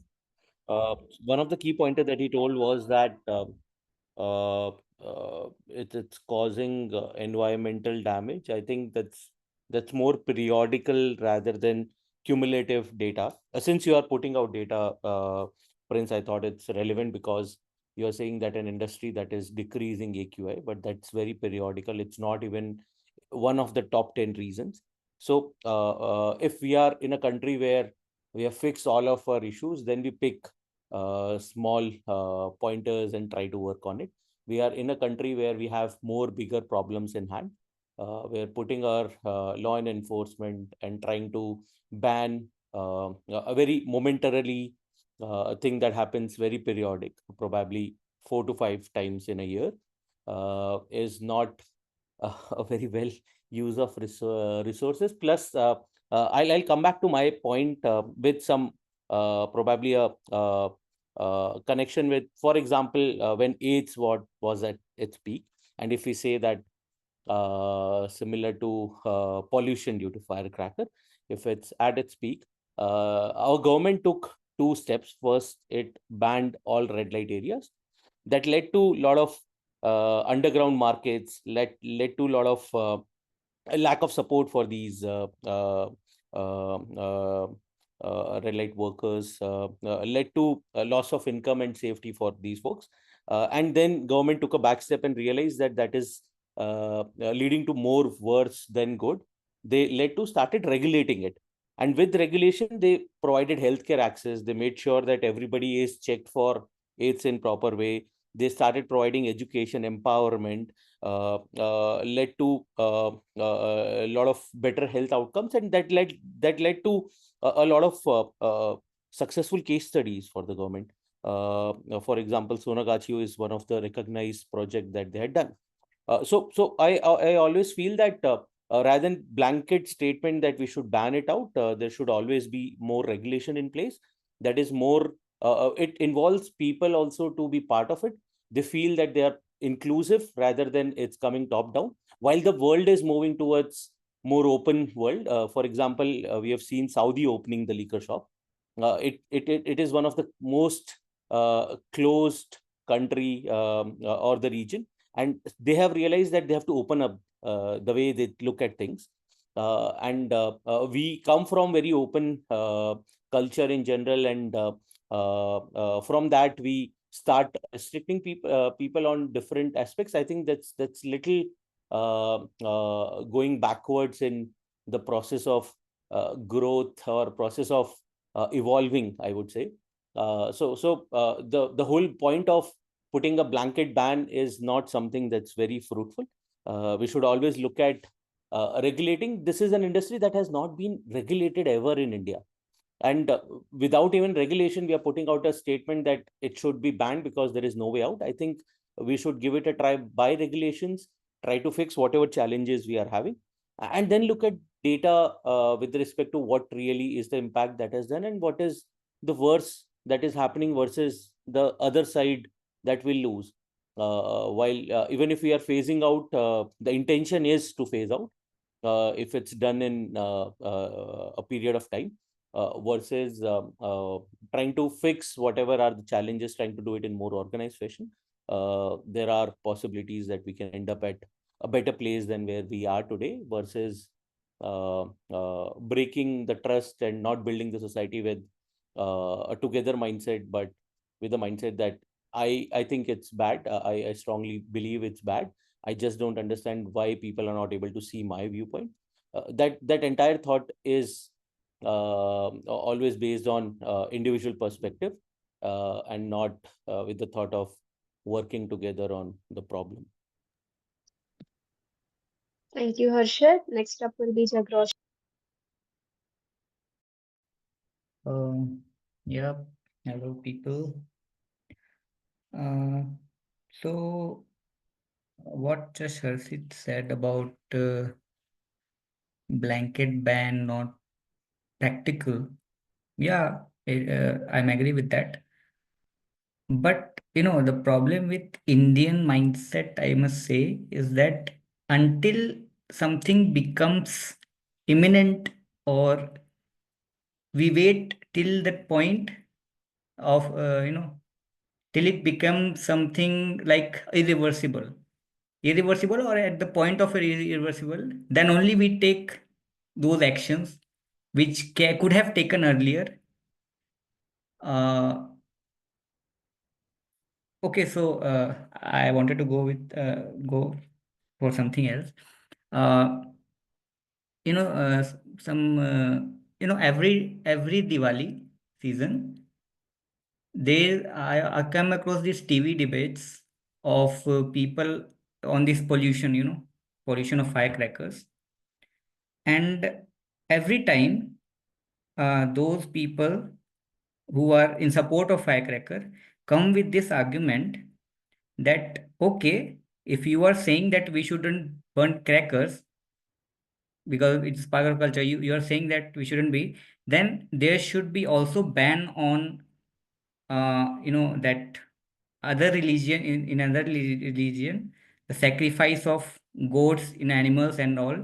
One of the key pointer that he told was that it's causing environmental damage. I think that's more periodical rather than cumulative data. Since you are putting out data, Prince, I thought it's relevant because you're saying that an industry that is decreasing AQI, but that's very periodical. It's not even one of the top 10 reasons. So if we are in a country where we have fixed all of our issues, then we pick small pointers and try to work on it. We are in a country where we have more bigger problems in hand. We're putting our law and enforcement and trying to ban a very momentarily thing that happens very periodic, probably 4 to 5 times in a year, is not a very well use of resources. Plus, I'll come back to my point with some probably a connection with, for example, when AIDS was at its peak, and if we say that similar to pollution due to firecracker, if it's at its peak, our government took 2 steps. First, it banned all red light areas. That led to a lot of underground markets, led to a lot of a lack of support for these uh, uh, red light workers, led to a loss of income and safety for these folks. And then government took a back step and realized that that is leading to more worse than good, they led to started regulating it. And with regulation, they provided healthcare access. They made sure that everybody is checked for AIDS in proper way. They started providing education, empowerment, led to a lot of better health outcomes, and that led to a lot of successful case studies for the government. For example, Sonagachi is one of the recognized project that they had done. So I always feel that rather than blanket statement that we should ban it out, there should always be more regulation in place. That is more. It involves people also to be part of it. They feel that they are inclusive rather than it's coming top down. While the world is moving towards more open world, for example, we have seen Saudi opening the liquor shop. It is one of the most closed country or the region, and they have realized that they have to open up the way they look at things. We come from very open culture in general, and from that we start restricting people on different aspects. I think that's little going backwards in the process of growth or process of evolving, I would say. The whole point of putting a blanket ban is not something that's very fruitful. We should always look at regulating. This is an industry that has not been regulated ever in India. And without even regulation, we are putting out a statement that it should be banned because there is no way out. I think we should give it a try by regulations, try to fix whatever challenges we are having, and then look at data with respect to what really is the impact that has done and what is the worst that is happening versus the other side that will lose. While even if we are phasing out, the intention is to phase out if it's done in a period of time versus trying to fix whatever are the challenges, trying to do it in more organized fashion. There are possibilities that we can end up at a better place than where we are today versus breaking the trust and not building the society with a together mindset, but with a mindset that I think it's bad. I strongly believe it's bad. I just don't understand why people are not able to see my viewpoint. That entire thought is always based on individual perspective and not with the thought of working together on the problem. Thank you, Harshad. Next up will be Jagrosh. Yeah, hello people. So what just Harshit said about blanket ban not practical. Yeah, I'm agree with that. But the problem with Indian mindset, I must say, is that until something becomes imminent or we wait till that point of till it becomes something like irreversible or at the point of irreversible, then only we take those actions which could have taken earlier. Okay, so I wanted to go for something else. Some every Diwali season, I come across these TV debates of people on this pollution, pollution of firecrackers, and every time those people who are in support of firecracker come with this argument that okay, if you are saying that we shouldn't burn crackers because it's part of culture, you are saying that we shouldn't be, then there should be also ban on that other religion in another religion, the sacrifice of goats in animals and all.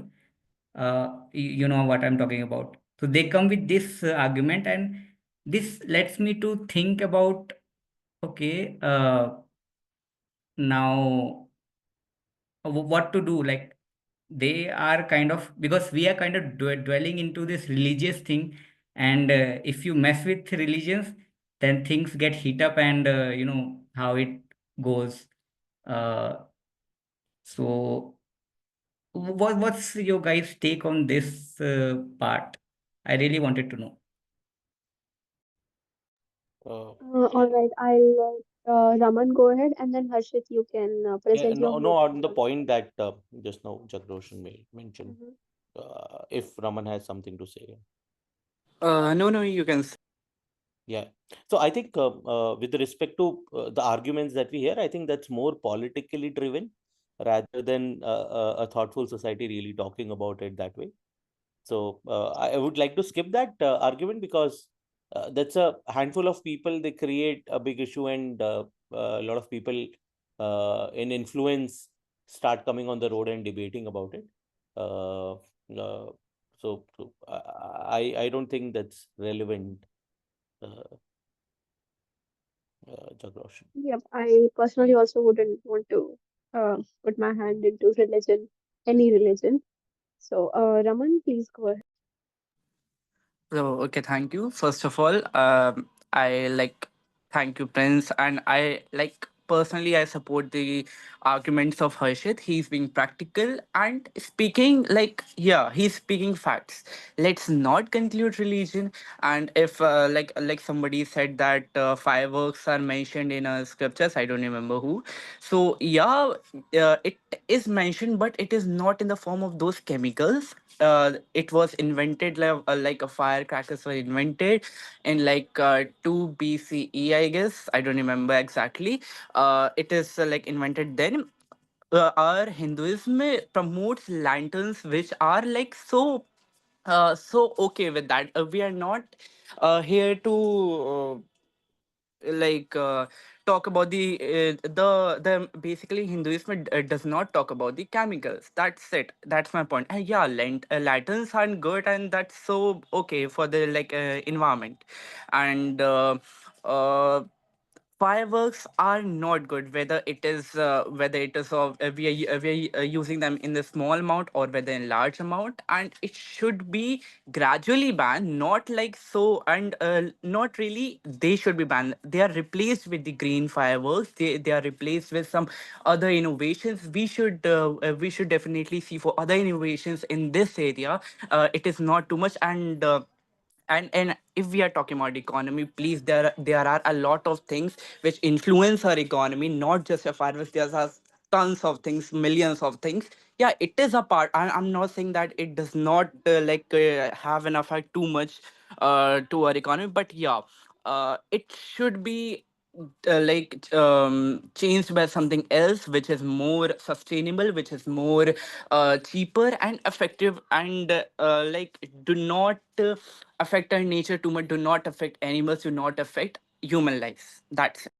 You know what I'm talking about. So they come with this argument, and this lets me to think about okay, now what to do. Like they are kind of, because we are kind of dwelling into this religious thing, and if you mess with religions, then things get heat up, and you know how it goes. uh, so What's your guys' take on this part? I really wanted to know. All right, I'll let Raman go ahead, and then Harshit, you can Yeah, present your no, on the viewpoint on point that just now Jagroshan mentioned, this. if Raman has something to say. No, you can. Yeah. So I think with respect to the arguments that we hear, I think that's more politically driven rather than a thoughtful society really talking about it that way. So I would like to skip that argument because that's a handful of people. They create a big issue, and a lot of people in influence start coming on the road and debating about it. Uh, I don't think that's relevant, uh, Jagroshan. Yep, I personally also wouldn't want to put my hand into religion, any religion. So, Raman, please go ahead. So, okay, thank you. First of all, I like thank you, Prince, and I like personally I support the arguments of Harshit. He's being practical and speaking like yeah, he's speaking facts. Let's not conclude religion. And if like somebody said that fireworks are mentioned in scriptures, I don't remember who. So yeah, it is mentioned, but it is not in the form of those chemicals. It was invented like a firecrackers were invented in like 2 BCE, I guess. I don't remember exactly. It is like invented then. Our Hinduism promotes lanterns, which are like so okay with that. We are not here to like talk about the basically Hinduism does not talk about the chemicals. That's it. That's my point. And yeah, lanterns aren't good, and that's so okay for the like environment. And fireworks are not good, whether it is of we are using them in the small amount or whether in large amount, and it should be gradually banned, not like so. And not really they should be banned. They are replaced with the green fireworks. They are replaced with some other innovations. We should definitely see for other innovations in this area. It is not too much. And if we are talking about economy, please, there are a lot of things which influence our economy, not just a fireworks. There are tons of things, millions of things. Yeah, it is a part. I'm not saying that it does not have an effect too much to our economy, but yeah, it should be changed by something else which is more sustainable, which is more cheaper and effective, and do not affect our nature too much, do not affect animals, do not affect human lives. That's it.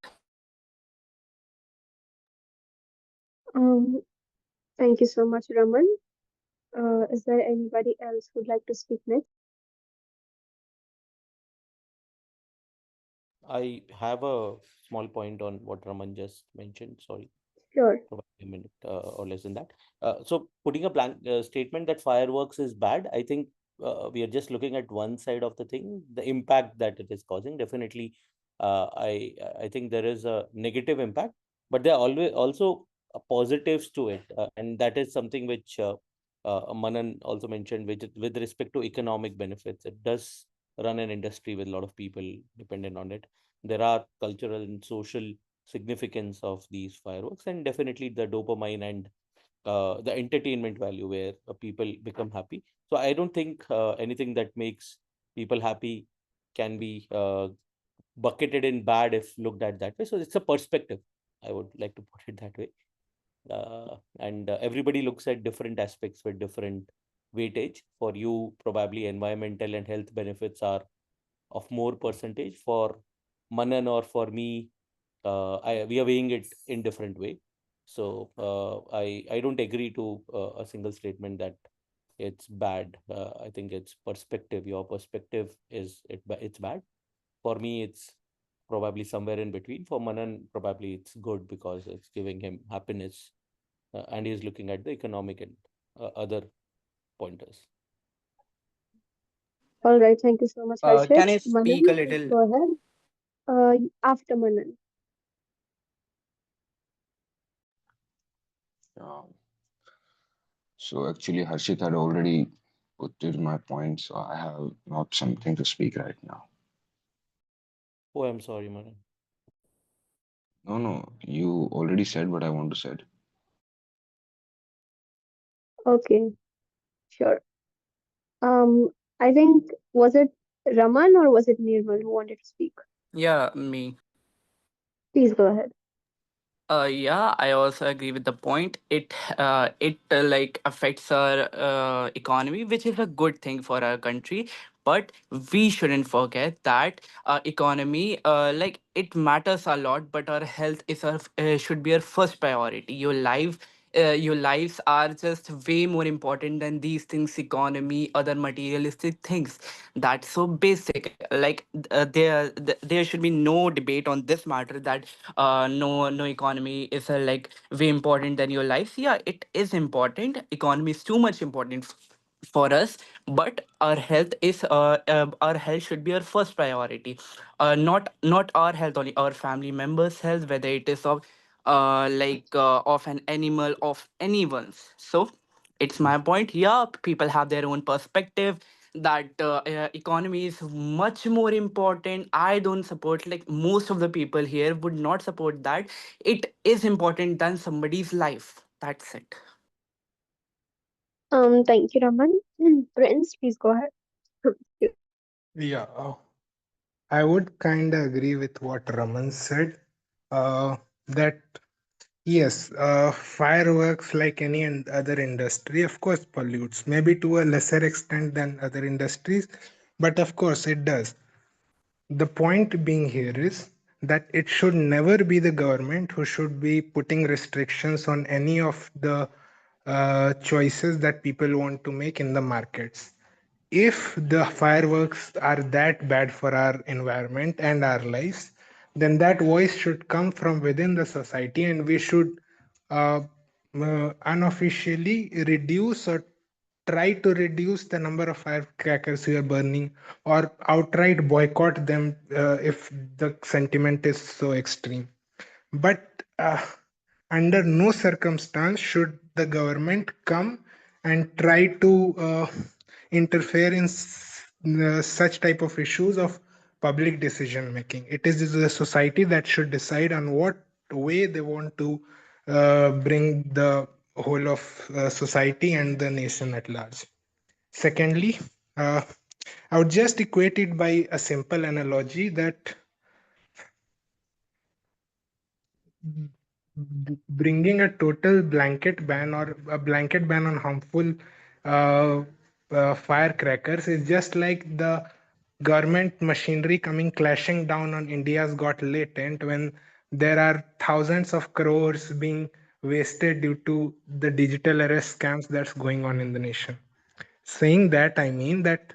Um, Thank you so much, Raman. Is there anybody else who'd like to speak next? I have a small point on what Raman just mentioned. Sorry, Sure. provide a minute or less than that. So putting a blank statement that fireworks is bad, I think we are just looking at one side of the thing, the impact that it is causing. Definitely, I think there is a negative impact, but there are always also positives to it, and that is something which Manan also mentioned, which with respect to economic benefits, it does run an industry with a lot of people dependent on it. There are cultural and social significance of these fireworks, and definitely the dopamine and the entertainment value where people become happy. So I don't think anything that makes people happy can be bucketed in bad if looked at that way. So it's a perspective. I would like to put it that way. And everybody looks at different aspects with different weightage. For you, probably environmental and health benefits are of more percentage. For Manan or for me, we are weighing it in different way. So I don't agree to a single statement that it's bad. I think it's perspective. Your perspective is it's bad. For me, it's probably somewhere in between. For Manan, probably it's good because it's giving him happiness, and he's looking at the economic and other pointers. All right. Thank you so much, Harshit. Can I Manan, speak a please little? go ahead. After Manan. Yeah. So actually, Harshit had already put in my point, so I have not something to speak right now. Oh, I'm sorry, Manan. No, no, you already said what I want to said. Okay, sure. I think was it Raman or was it Nirmal who wanted to speak? Yeah, me. Please go ahead. Yeah, I also agree with the point. It like affects our economy, which is a good thing for our country. But we shouldn't forget that economy, like it matters a lot, but our health is our should be our first priority. Your lives are just way more important than these things, economy, other materialistic things. That's so basic. Like there should be no debate on this matter that no economy is like way important than your life. Yeah, it is important. Economy is too much important for us, but our health should be our first priority. Not our health only, our family members health, whether it is of an animal, of anyone's. So it's my point. Yeah, people have their own perspective that economy is much more important. I don't support, like most of the people here would not support that it is important than somebody's life. That's it. Thank you, Raman. Prince, please go ahead. Yeah, I would kind of agree with what Raman said. That yes, fireworks, like any other industry, of course, pollutes, maybe to a lesser extent than other industries, but of course it does. The point being here is that it should never be the government who should be putting restrictions on any of the choices that people want to make in the markets. If the fireworks are that bad for our environment and our lives, then that voice should come from within the society, and we should uh, unofficially reduce or try to reduce the number of firecrackers we are burning, or outright boycott them if the sentiment is so extreme. But under no circumstance should the government come and try to interfere in such type of issues of public decision making. It is the society that should decide on what way they want to bring the whole of society and the nation at large. Secondly, uh, I would just equate it by a simple analogy that bringing a total blanket ban or a blanket ban on harmful uh, firecrackers is just like the government machinery coming clashing down on India's Got Latent when there are thousands of crores being wasted due to the digital arrest scams that's going on in the nation. Saying that, I mean that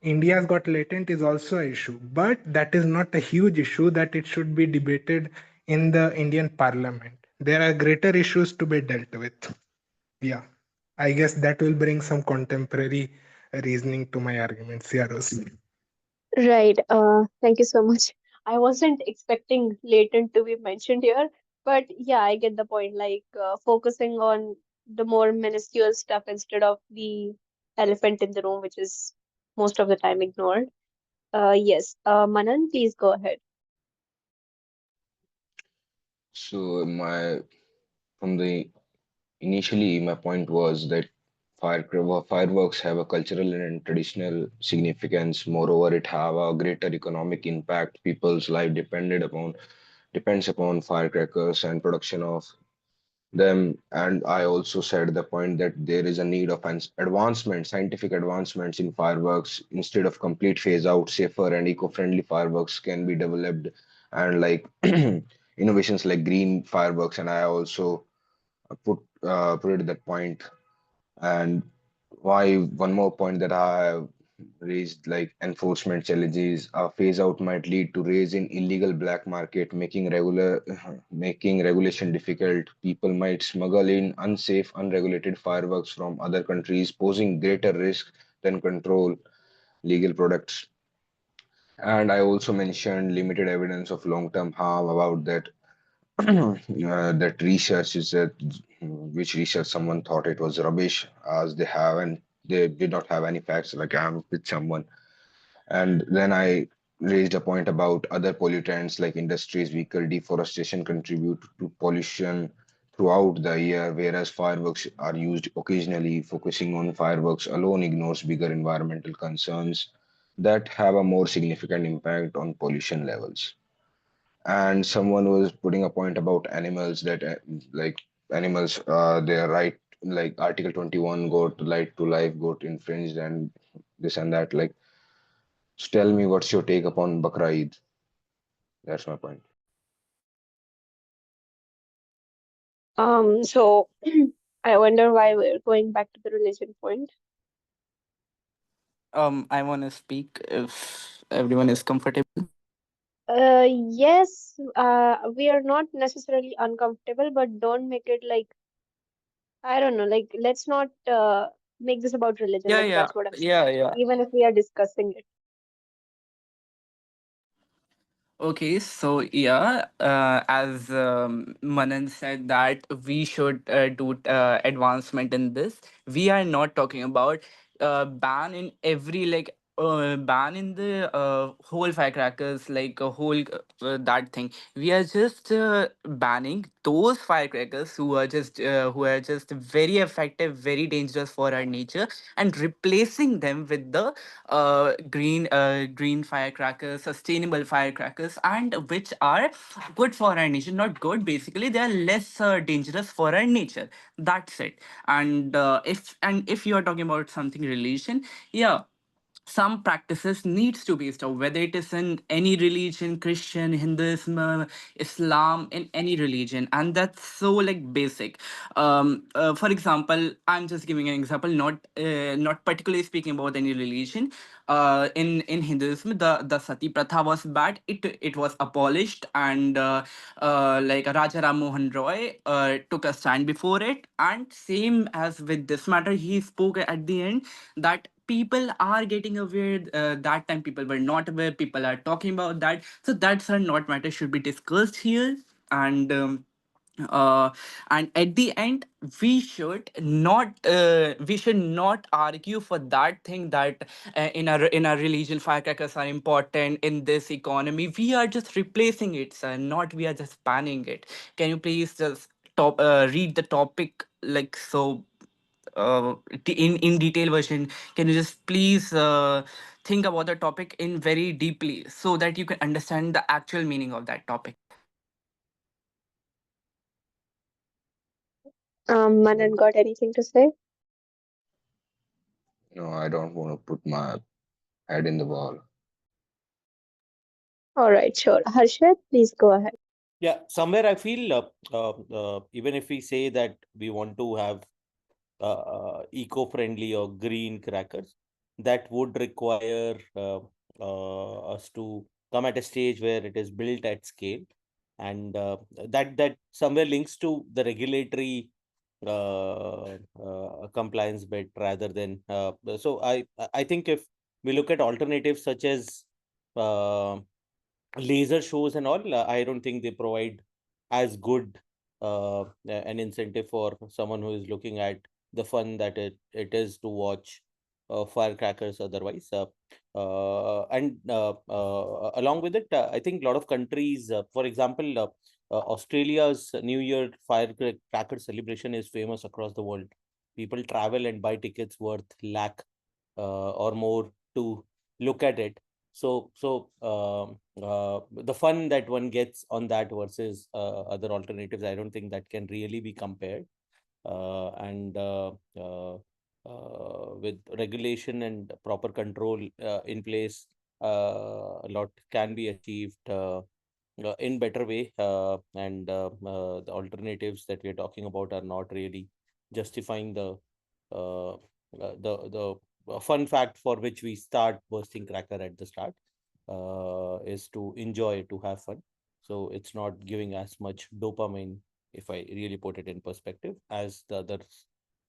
India's Got Latent is also an issue, but that is not a huge issue that it should be debated in the Indian Parliament. There are greater issues to be dealt with. Yeah, I guess that will bring some contemporary reasoning to my arguments. Yeah, Rosie. Right. Thank you so much. I wasn't expecting latent to be mentioned here, but yeah, I get the point. Like focusing on the more minuscule stuff instead of the elephant in the room, which is most of the time ignored. Yes. Manan, please go ahead. So my from the initially my point was that fireworks have a cultural and traditional significance. Moreover, it have a greater economic impact. People's life depends upon firecrackers and production of them. And I also said the point that there is a need of an scientific advancements in fireworks. Instead of complete phase out, safer and eco-friendly fireworks can be developed, and like innovations like green fireworks. And I also put it that point. And why one more point that I have raised, like enforcement challenges, a phase out might lead to raise in illegal black market, making regulation difficult. People might smuggle in unsafe, unregulated fireworks from other countries, posing greater risk than control legal products. And I also mentioned limited evidence of long-term harm about that. that research is that which research someone thought it was rubbish as they did not have any facts. Like I'm with someone, and then I raised a point about other pollutants like industries, vehicle deforestation contribute to pollution throughout the year, whereas fireworks are used occasionally. Focusing on fireworks alone ignores bigger environmental concerns that have a more significant impact on pollution levels. And someone was putting a point about animals that like animals their right, like article 21 got right to life got infringed and this and that. Like, so tell me what's your take upon Bakra Eid? That's my point. So I wonder why we're going back to the religion point. I want to speak if everyone is comfortable. Yes, we are not necessarily uncomfortable, but don't make it like, I don't know, like let's not make this about religion. Yeah, Like yeah, that's what I'm saying. yeah, yeah. Even if we are discussing it. Okay, so yeah, as Manan said that we should do advancement in this. We are not talking about ban in every ban in the whole firecrackers, like a whole that thing. We are just banning those firecrackers who are just very effective, very dangerous for our nature, and replacing them with the green firecrackers, sustainable firecrackers, and which are good for our nature. Not good, basically they are less dangerous for our nature. That's it. And if you are talking about something relation, yeah, some practices needs to be stopped, whether it is in any religion, Christian, Hinduism, Islam, in any religion. And that's so like basic. For example, I'm just giving an example, not particularly speaking about any religion. In Hinduism, the sati pratha was bad. It was abolished, and like Raja Ram Mohan Roy took a stand before it. And same as with this matter, he spoke at the end that people are getting aware. That time people were not aware, people are talking about that, so that's a not matter should be discussed here. And uh, and at the end, we should not argue for that thing that in our religion firecrackers are important in this economy. We are just replacing it, sir, not we are just banning it. Can you please just read the topic like so, in detail version? Can you just please think about the topic in very deeply so that you can understand the actual meaning of that topic? Manan got anything to say? No, I don't want to put my head in the wall. All right, sure. Harshit, please go ahead. Yeah, somewhere I feel even if we say that we want to have eco-friendly or green crackers, that would require us to come at a stage where it is built at scale, and that somewhere links to the regulatory compliance bit rather than so I think if we look at alternatives such as uh, laser shows and all, I don't think they provide as good an incentive for someone who is looking at the fun that it is to watch firecrackers otherwise. And along with it, I think a lot of countries, for example, Australia's New Year firecracker celebration is famous across the world. People travel and buy tickets worth lakh or more to look at it. The fun that one gets on that versus other alternatives, I don't think that can really be compared. And With regulation and proper control in place, a lot can be achieved in better way. The alternatives that we are talking about are not really justifying the fun fact for which we start bursting cracker at the start is to enjoy, to have fun. So it's not giving as much dopamine, if I really put it in perspective, as the others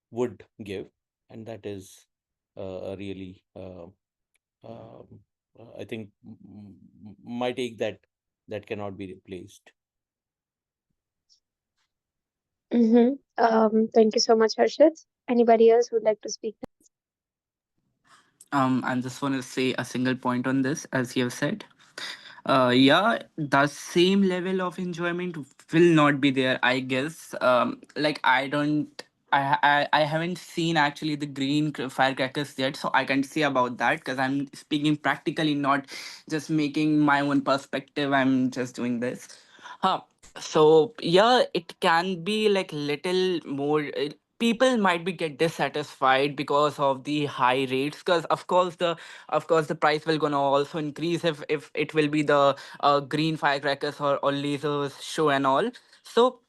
would give. And that is a really, um, I think, my take that cannot be replaced. Thank you so much, Harshit. Anybody else would like to speak? I just want to say a single point on this, as you have said. Yeah, the same level of enjoyment will not be there, I guess. Like I don't, I haven't seen actually the green firecrackers yet, so I can't say about that because I'm speaking practically, not just making my own perspective. I'm just doing this. Huh. So yeah, it can be like little more. People might be get dissatisfied because of the high rates, because of course the price will gonna also increase if it will be the green firecrackers or lasers show and all. So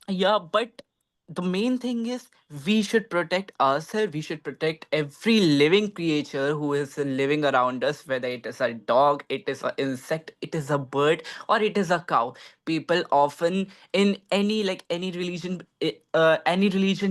yeah, but the main thing is we should protect ourselves. We should protect every living creature who is living around us, whether it is a dog, it is an insect, it is a bird, or it is a cow. People often in any like any religion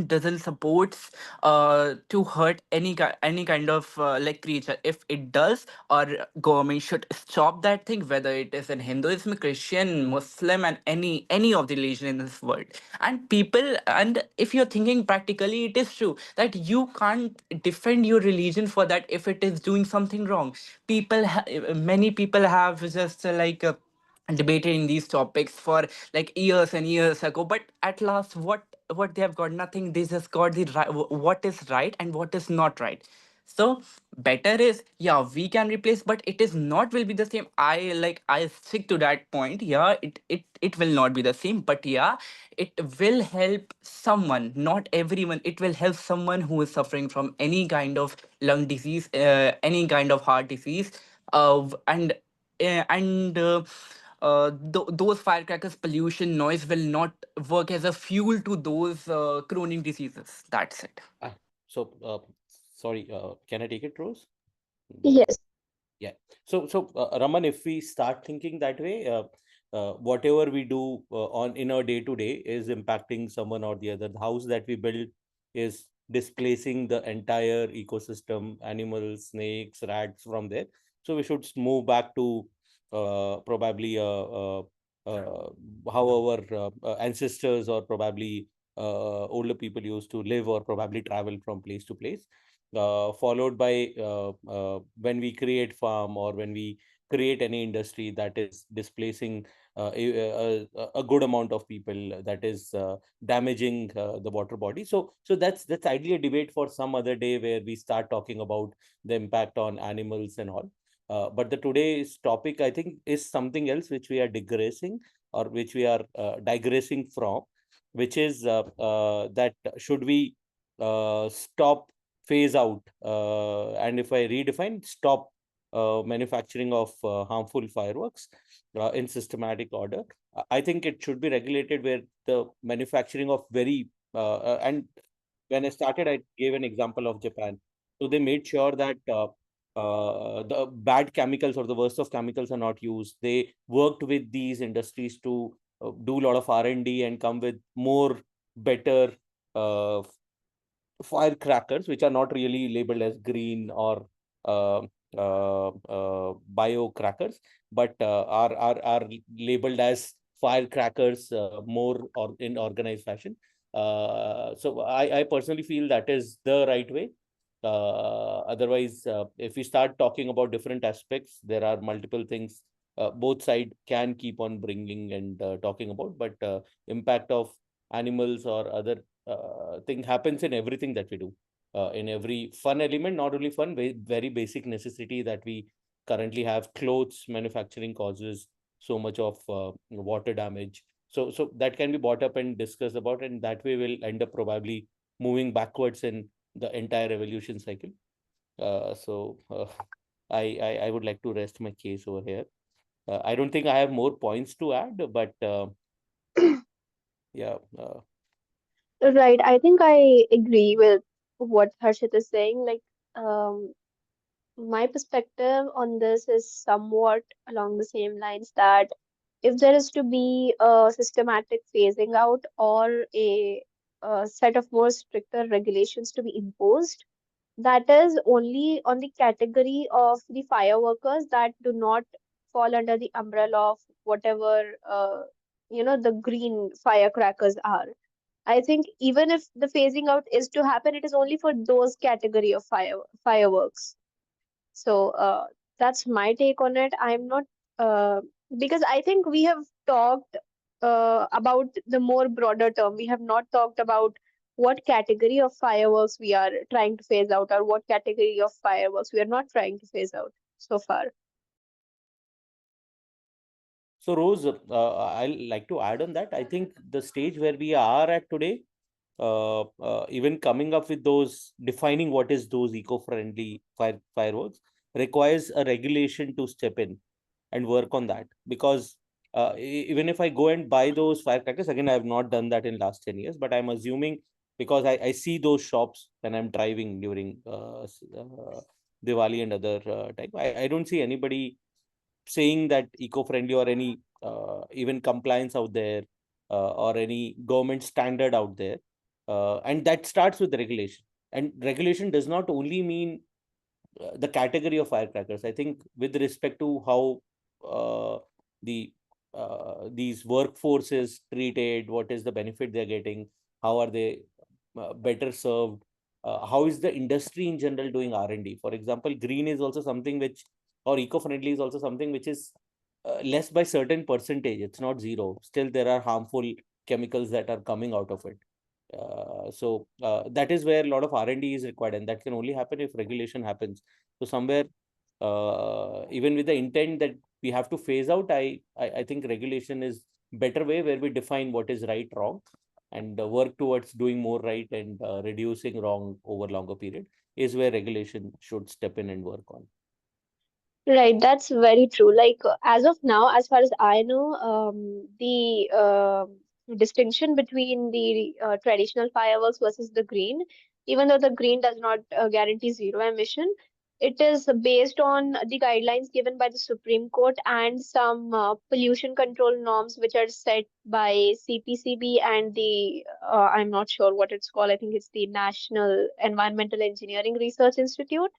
doesn't supports to hurt any kind of like creature. If it does, or government should stop that thing, whether it is in Hinduism, Christian, Muslim, and any of the religion in this world. And people, and if you're thinking practically, it is true that you can't defend your religion for that if it is doing something wrong. Many people have just debated in these topics for like years and years ago, but at last what they have got, nothing. They just got the right, what is right and what is not right. So better is, yeah, we can replace, but it is not will be the same. I stick to that point. Yeah, it will not be the same, but yeah, it will help someone, not everyone. It will help someone who is suffering from any kind of lung disease, any kind of heart disease, and those firecrackers pollution noise will not work as a fuel to those chronic diseases. That's it. Ah, so, sorry, can I take it, Rose? Yes. Yeah. Raman, if we start thinking that way, whatever we do on in our day to day is impacting someone or the other. The house that we build is displacing the entire ecosystem, animals, snakes, rats from there. So we should move back to probably uh, how our ancestors or probably older people used to live or probably travel from place to place, followed by when we create farm or when we create any industry that is displacing a good amount of people, that is damaging the water body. So that's ideally a debate for some other day where we start talking about the impact on animals and all. But the today's topic, I think, is something else which we are digressing or which we are digressing from, which is that should we stop, phase out, and if I redefine, stop manufacturing of harmful fireworks in systematic order. I think it should be regulated where the manufacturing of and when I started, I gave an example of Japan. So they made sure that the bad chemicals or the worst of chemicals are not used. They worked with these industries to do a lot of R&D and come with more better uh, firecrackers, which are not really labeled as green or uh, bio crackers, but are labeled as firecrackers more or in organized fashion. So I personally feel that is the right way. Otherwise, if we start talking about different aspects, there are multiple things both side can keep on bringing and talking about, but impact of animals or other thing happens in everything that we do, in every fun element, not only fun, very basic necessity that we currently have. Clothes manufacturing causes so much of water damage. So that can be brought up and discussed about, and that way we'll end up probably moving backwards in the entire evolution cycle. I would like to rest my case over here. I don't think I have more points to add, but yeah. Right. I think I agree with what Harshit is saying. Like, um, my perspective on this is somewhat along the same lines that if there is to be a systematic phasing out or a set of more stricter regulations to be imposed, that is only on the category of the fireworkers that do not fall under the umbrella of whatever the green firecrackers are. I think even if the phasing out is to happen, it is only for those category of fireworks. So that's my take on it. I'm not uh, because I think we have talked about the more broader term. We have not talked about what category of fireworks we are trying to phase out, or what category of fireworks we are not trying to phase out so far. So, Rose, I'll like to add on that. I think the stage where we are at today, even coming up with those, defining what is those eco-friendly fireworks requires a regulation to step in and work on that. Because even if I go and buy those firecrackers, again, I have not done that in last 10 years, but I'm assuming because I see those shops when I'm driving during Diwali and other time, I don't see anybody saying that eco-friendly or any even compliance out there or any government standard out there. And that starts with regulation. And regulation does not only mean the category of firecrackers. I think with respect to how the these workforce is treated, what is the benefit they're getting, how are they better served, how is the industry in general doing R&D. For example, green is also something which, or eco-friendly is also something which is less by certain percentage. It's not zero. Still, there are harmful chemicals that are coming out of it. So that is where a lot of R&D is required, and that can only happen if regulation happens. So somewhere, even with the intent that we have to phase out, I think regulation is better way where we define what is right, wrong, and work towards doing more right and reducing wrong over longer period is where regulation should step in and work on. Right, that's very true. Like as of now, as far as I know, the distinction between the traditional fireworks versus the green, even though the green does not guarantee zero emission, it is based on the guidelines given by the Supreme Court and some pollution control norms which are set by CPCB and the I'm not sure what it's called. I think it's the National Environmental Engineering Research Institute.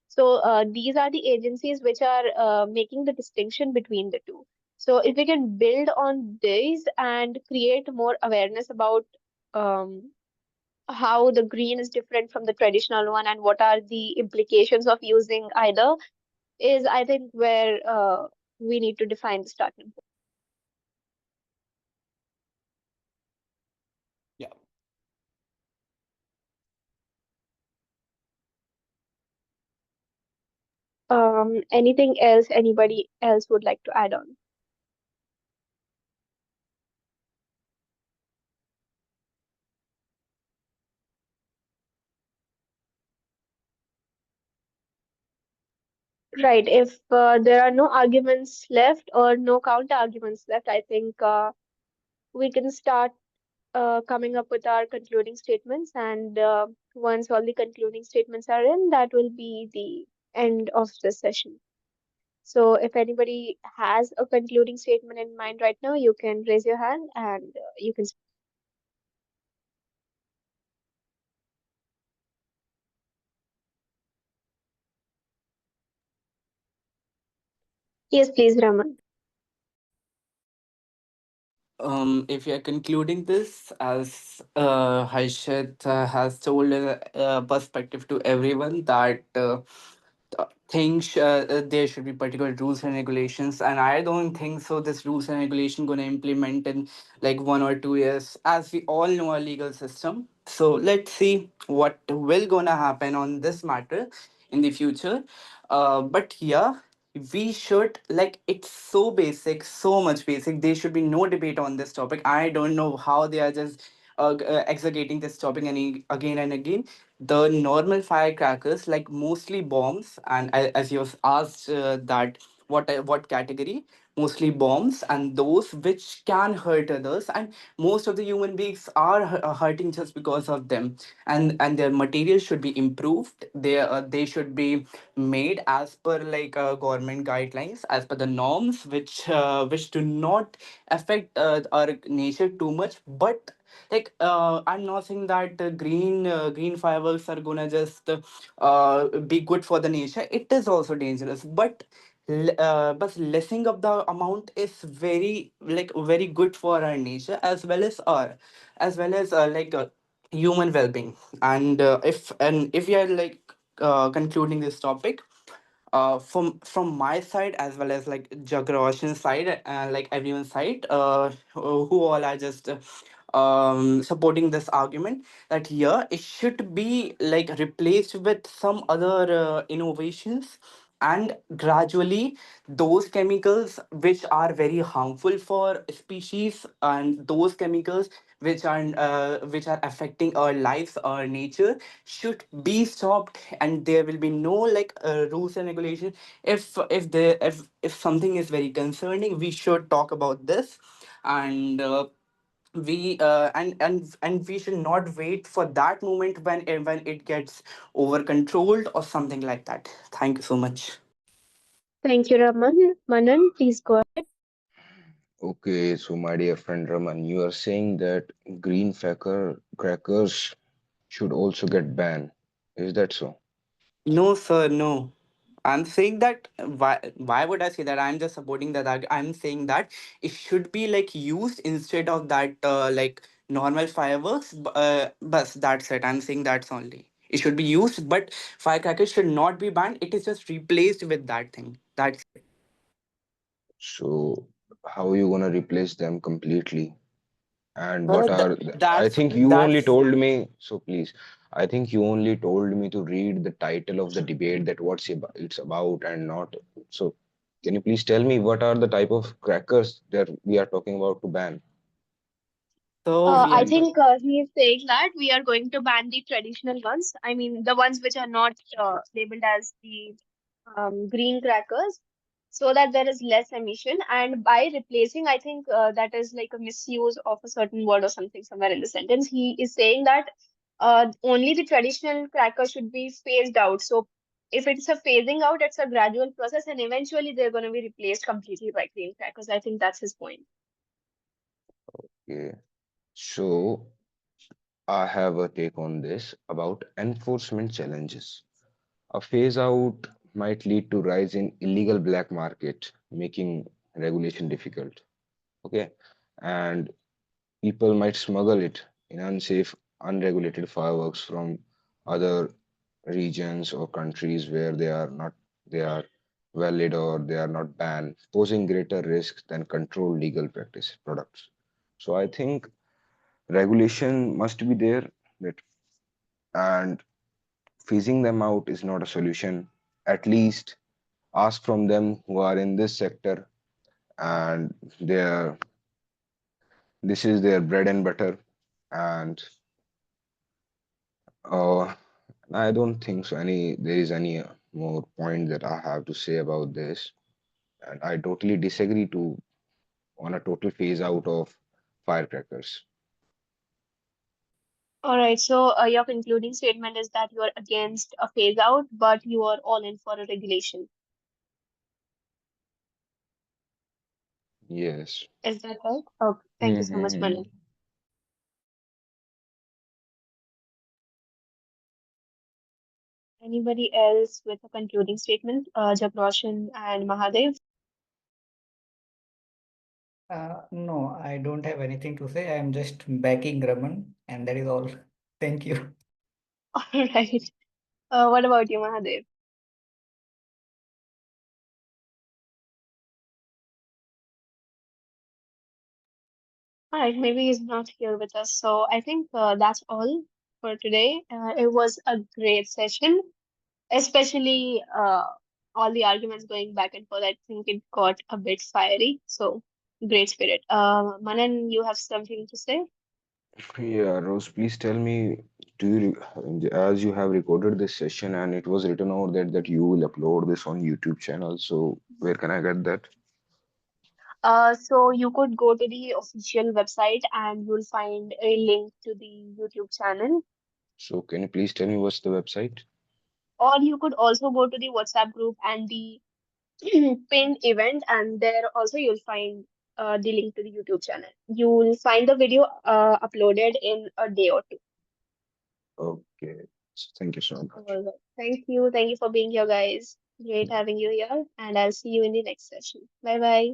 So these are the agencies which are making the distinction between the two. So if we can build on these and create more awareness about um, how the green is different from the traditional one and what are the implications of using either, is I think where we need to define the starting point. Yeah. Anything else anybody else would like to add on? Right. If there are no arguments left or no counter arguments left, I think we can start coming up with our concluding statements. And once all the concluding statements are in, that will be the end of the session. So if anybody has a concluding statement in mind right now, you can raise your hand and you can. Yes, please, Raman. If we are concluding this, as Harshit has told a perspective to everyone that things there should be particular rules and regulations, and I don't think so this rules and regulation going to implement in like 1 or 2 years, as we all know our legal system. So let's see what will gonna happen on this matter in the future. But yeah, we should, like, it's so basic, so much basic, there should be no debate on this topic. I don't know how they are just executing this topic again and again. The normal firecrackers, like mostly bombs, and as you have asked that what category, mostly bombs and those which can hurt others, and most of the human beings are hurting just because of them. And their materials should be improved, they should be made as per like government guidelines, as per the norms, which do not affect our nature too much. But like I'm not saying that green fireworks are gonna just be good for the nature. It is also dangerous, but but lessing of the amount is very like very good for our nature as well as human well-being. And if we are like concluding this topic, from my side as well as like Jagroshan's side, like everyone's side, who all are just supporting this argument that here it should be like replaced with some other innovations, and gradually those chemicals which are very harmful for species and those chemicals which are affecting our lives, our nature, should be stopped, and there will be no like rules and regulations. If something is very concerning, we should talk about this. And we and we should not wait for that moment when it gets over controlled or something like that. Thank you so much. Thank you, Raman. Manan, please go ahead. Okay, so my dear friend Raman, you are saying that green crackers should also get banned. Is that so? No, sir, no. I'm saying that why would I say that? I'm just supporting that. I'm saying that it should be like used instead of that like normal fireworks. But that's it. I'm saying that's only. It should be used, but firecrackers should not be banned. It is just replaced with that thing. That's So how are you gonna replace them completely? And what th- are I that's think you only that's told me, so please, I think you only told me to read the title of the debate, that it's about and not. So can you please tell me what are the type of crackers that we are talking about to ban? so we I are think he is saying that we are going to ban the traditional ones. I mean, the ones which are not labeled as the green crackers, so that there is less emission. And by replacing, I think that is like a misuse of a certain word or something somewhere in the sentence. He is saying that only the traditional crackers should be phased out. So if it's a phasing out, it's a gradual process, and eventually they're going to be replaced completely by green crackers. I think that's his point. Okay. So I have a take on this about enforcement challenges. A phase out might lead to rise in illegal black market, making regulation difficult. Okay. And people might smuggle it in unsafe, unregulated fireworks from other regions or countries where they are valid or they are not banned, posing greater risks than controlled legal practice products. So I think regulation must be there, that and phasing them out is not a solution. At least ask from them who are in this sector, and their this is their bread and butter. And uh, I don't think so. There is any more point that I have to say about this, and I totally disagree to on a total phase out of firecrackers. All right, so your concluding statement is that you are against a phase out, but you are all in for a regulation. Yes. Is that right? Okay, thank you so much, Mhm. Manan. Anybody else with a concluding statement? Jagroshan and Mahadev. No, I don't have anything to say. I am just backing Raman, and that is all. Thank you. All right. What about you, Mahadev? All right, maybe he's not here with us. So I think that's all for today. It was a great session, especially all the arguments going back and forth. I think it got a bit fiery. So great spirit. Manan, you have something to say? Yeah, Rose, please tell me, as you have recorded this session and it was written out that you will upload this on YouTube channel, so where can I get that? So you could go to the official website and you'll find a link to the YouTube channel. So can you please tell me what's the website? Or you could also go to the WhatsApp group and the pinned event, and there also you'll find the link to the YouTube channel. You'll find the video uploaded in a day or two. Okay, so thank you so much. All right. Thank you. Thank you for being here, guys. Great having you here, and I'll see you in the next session. Bye bye.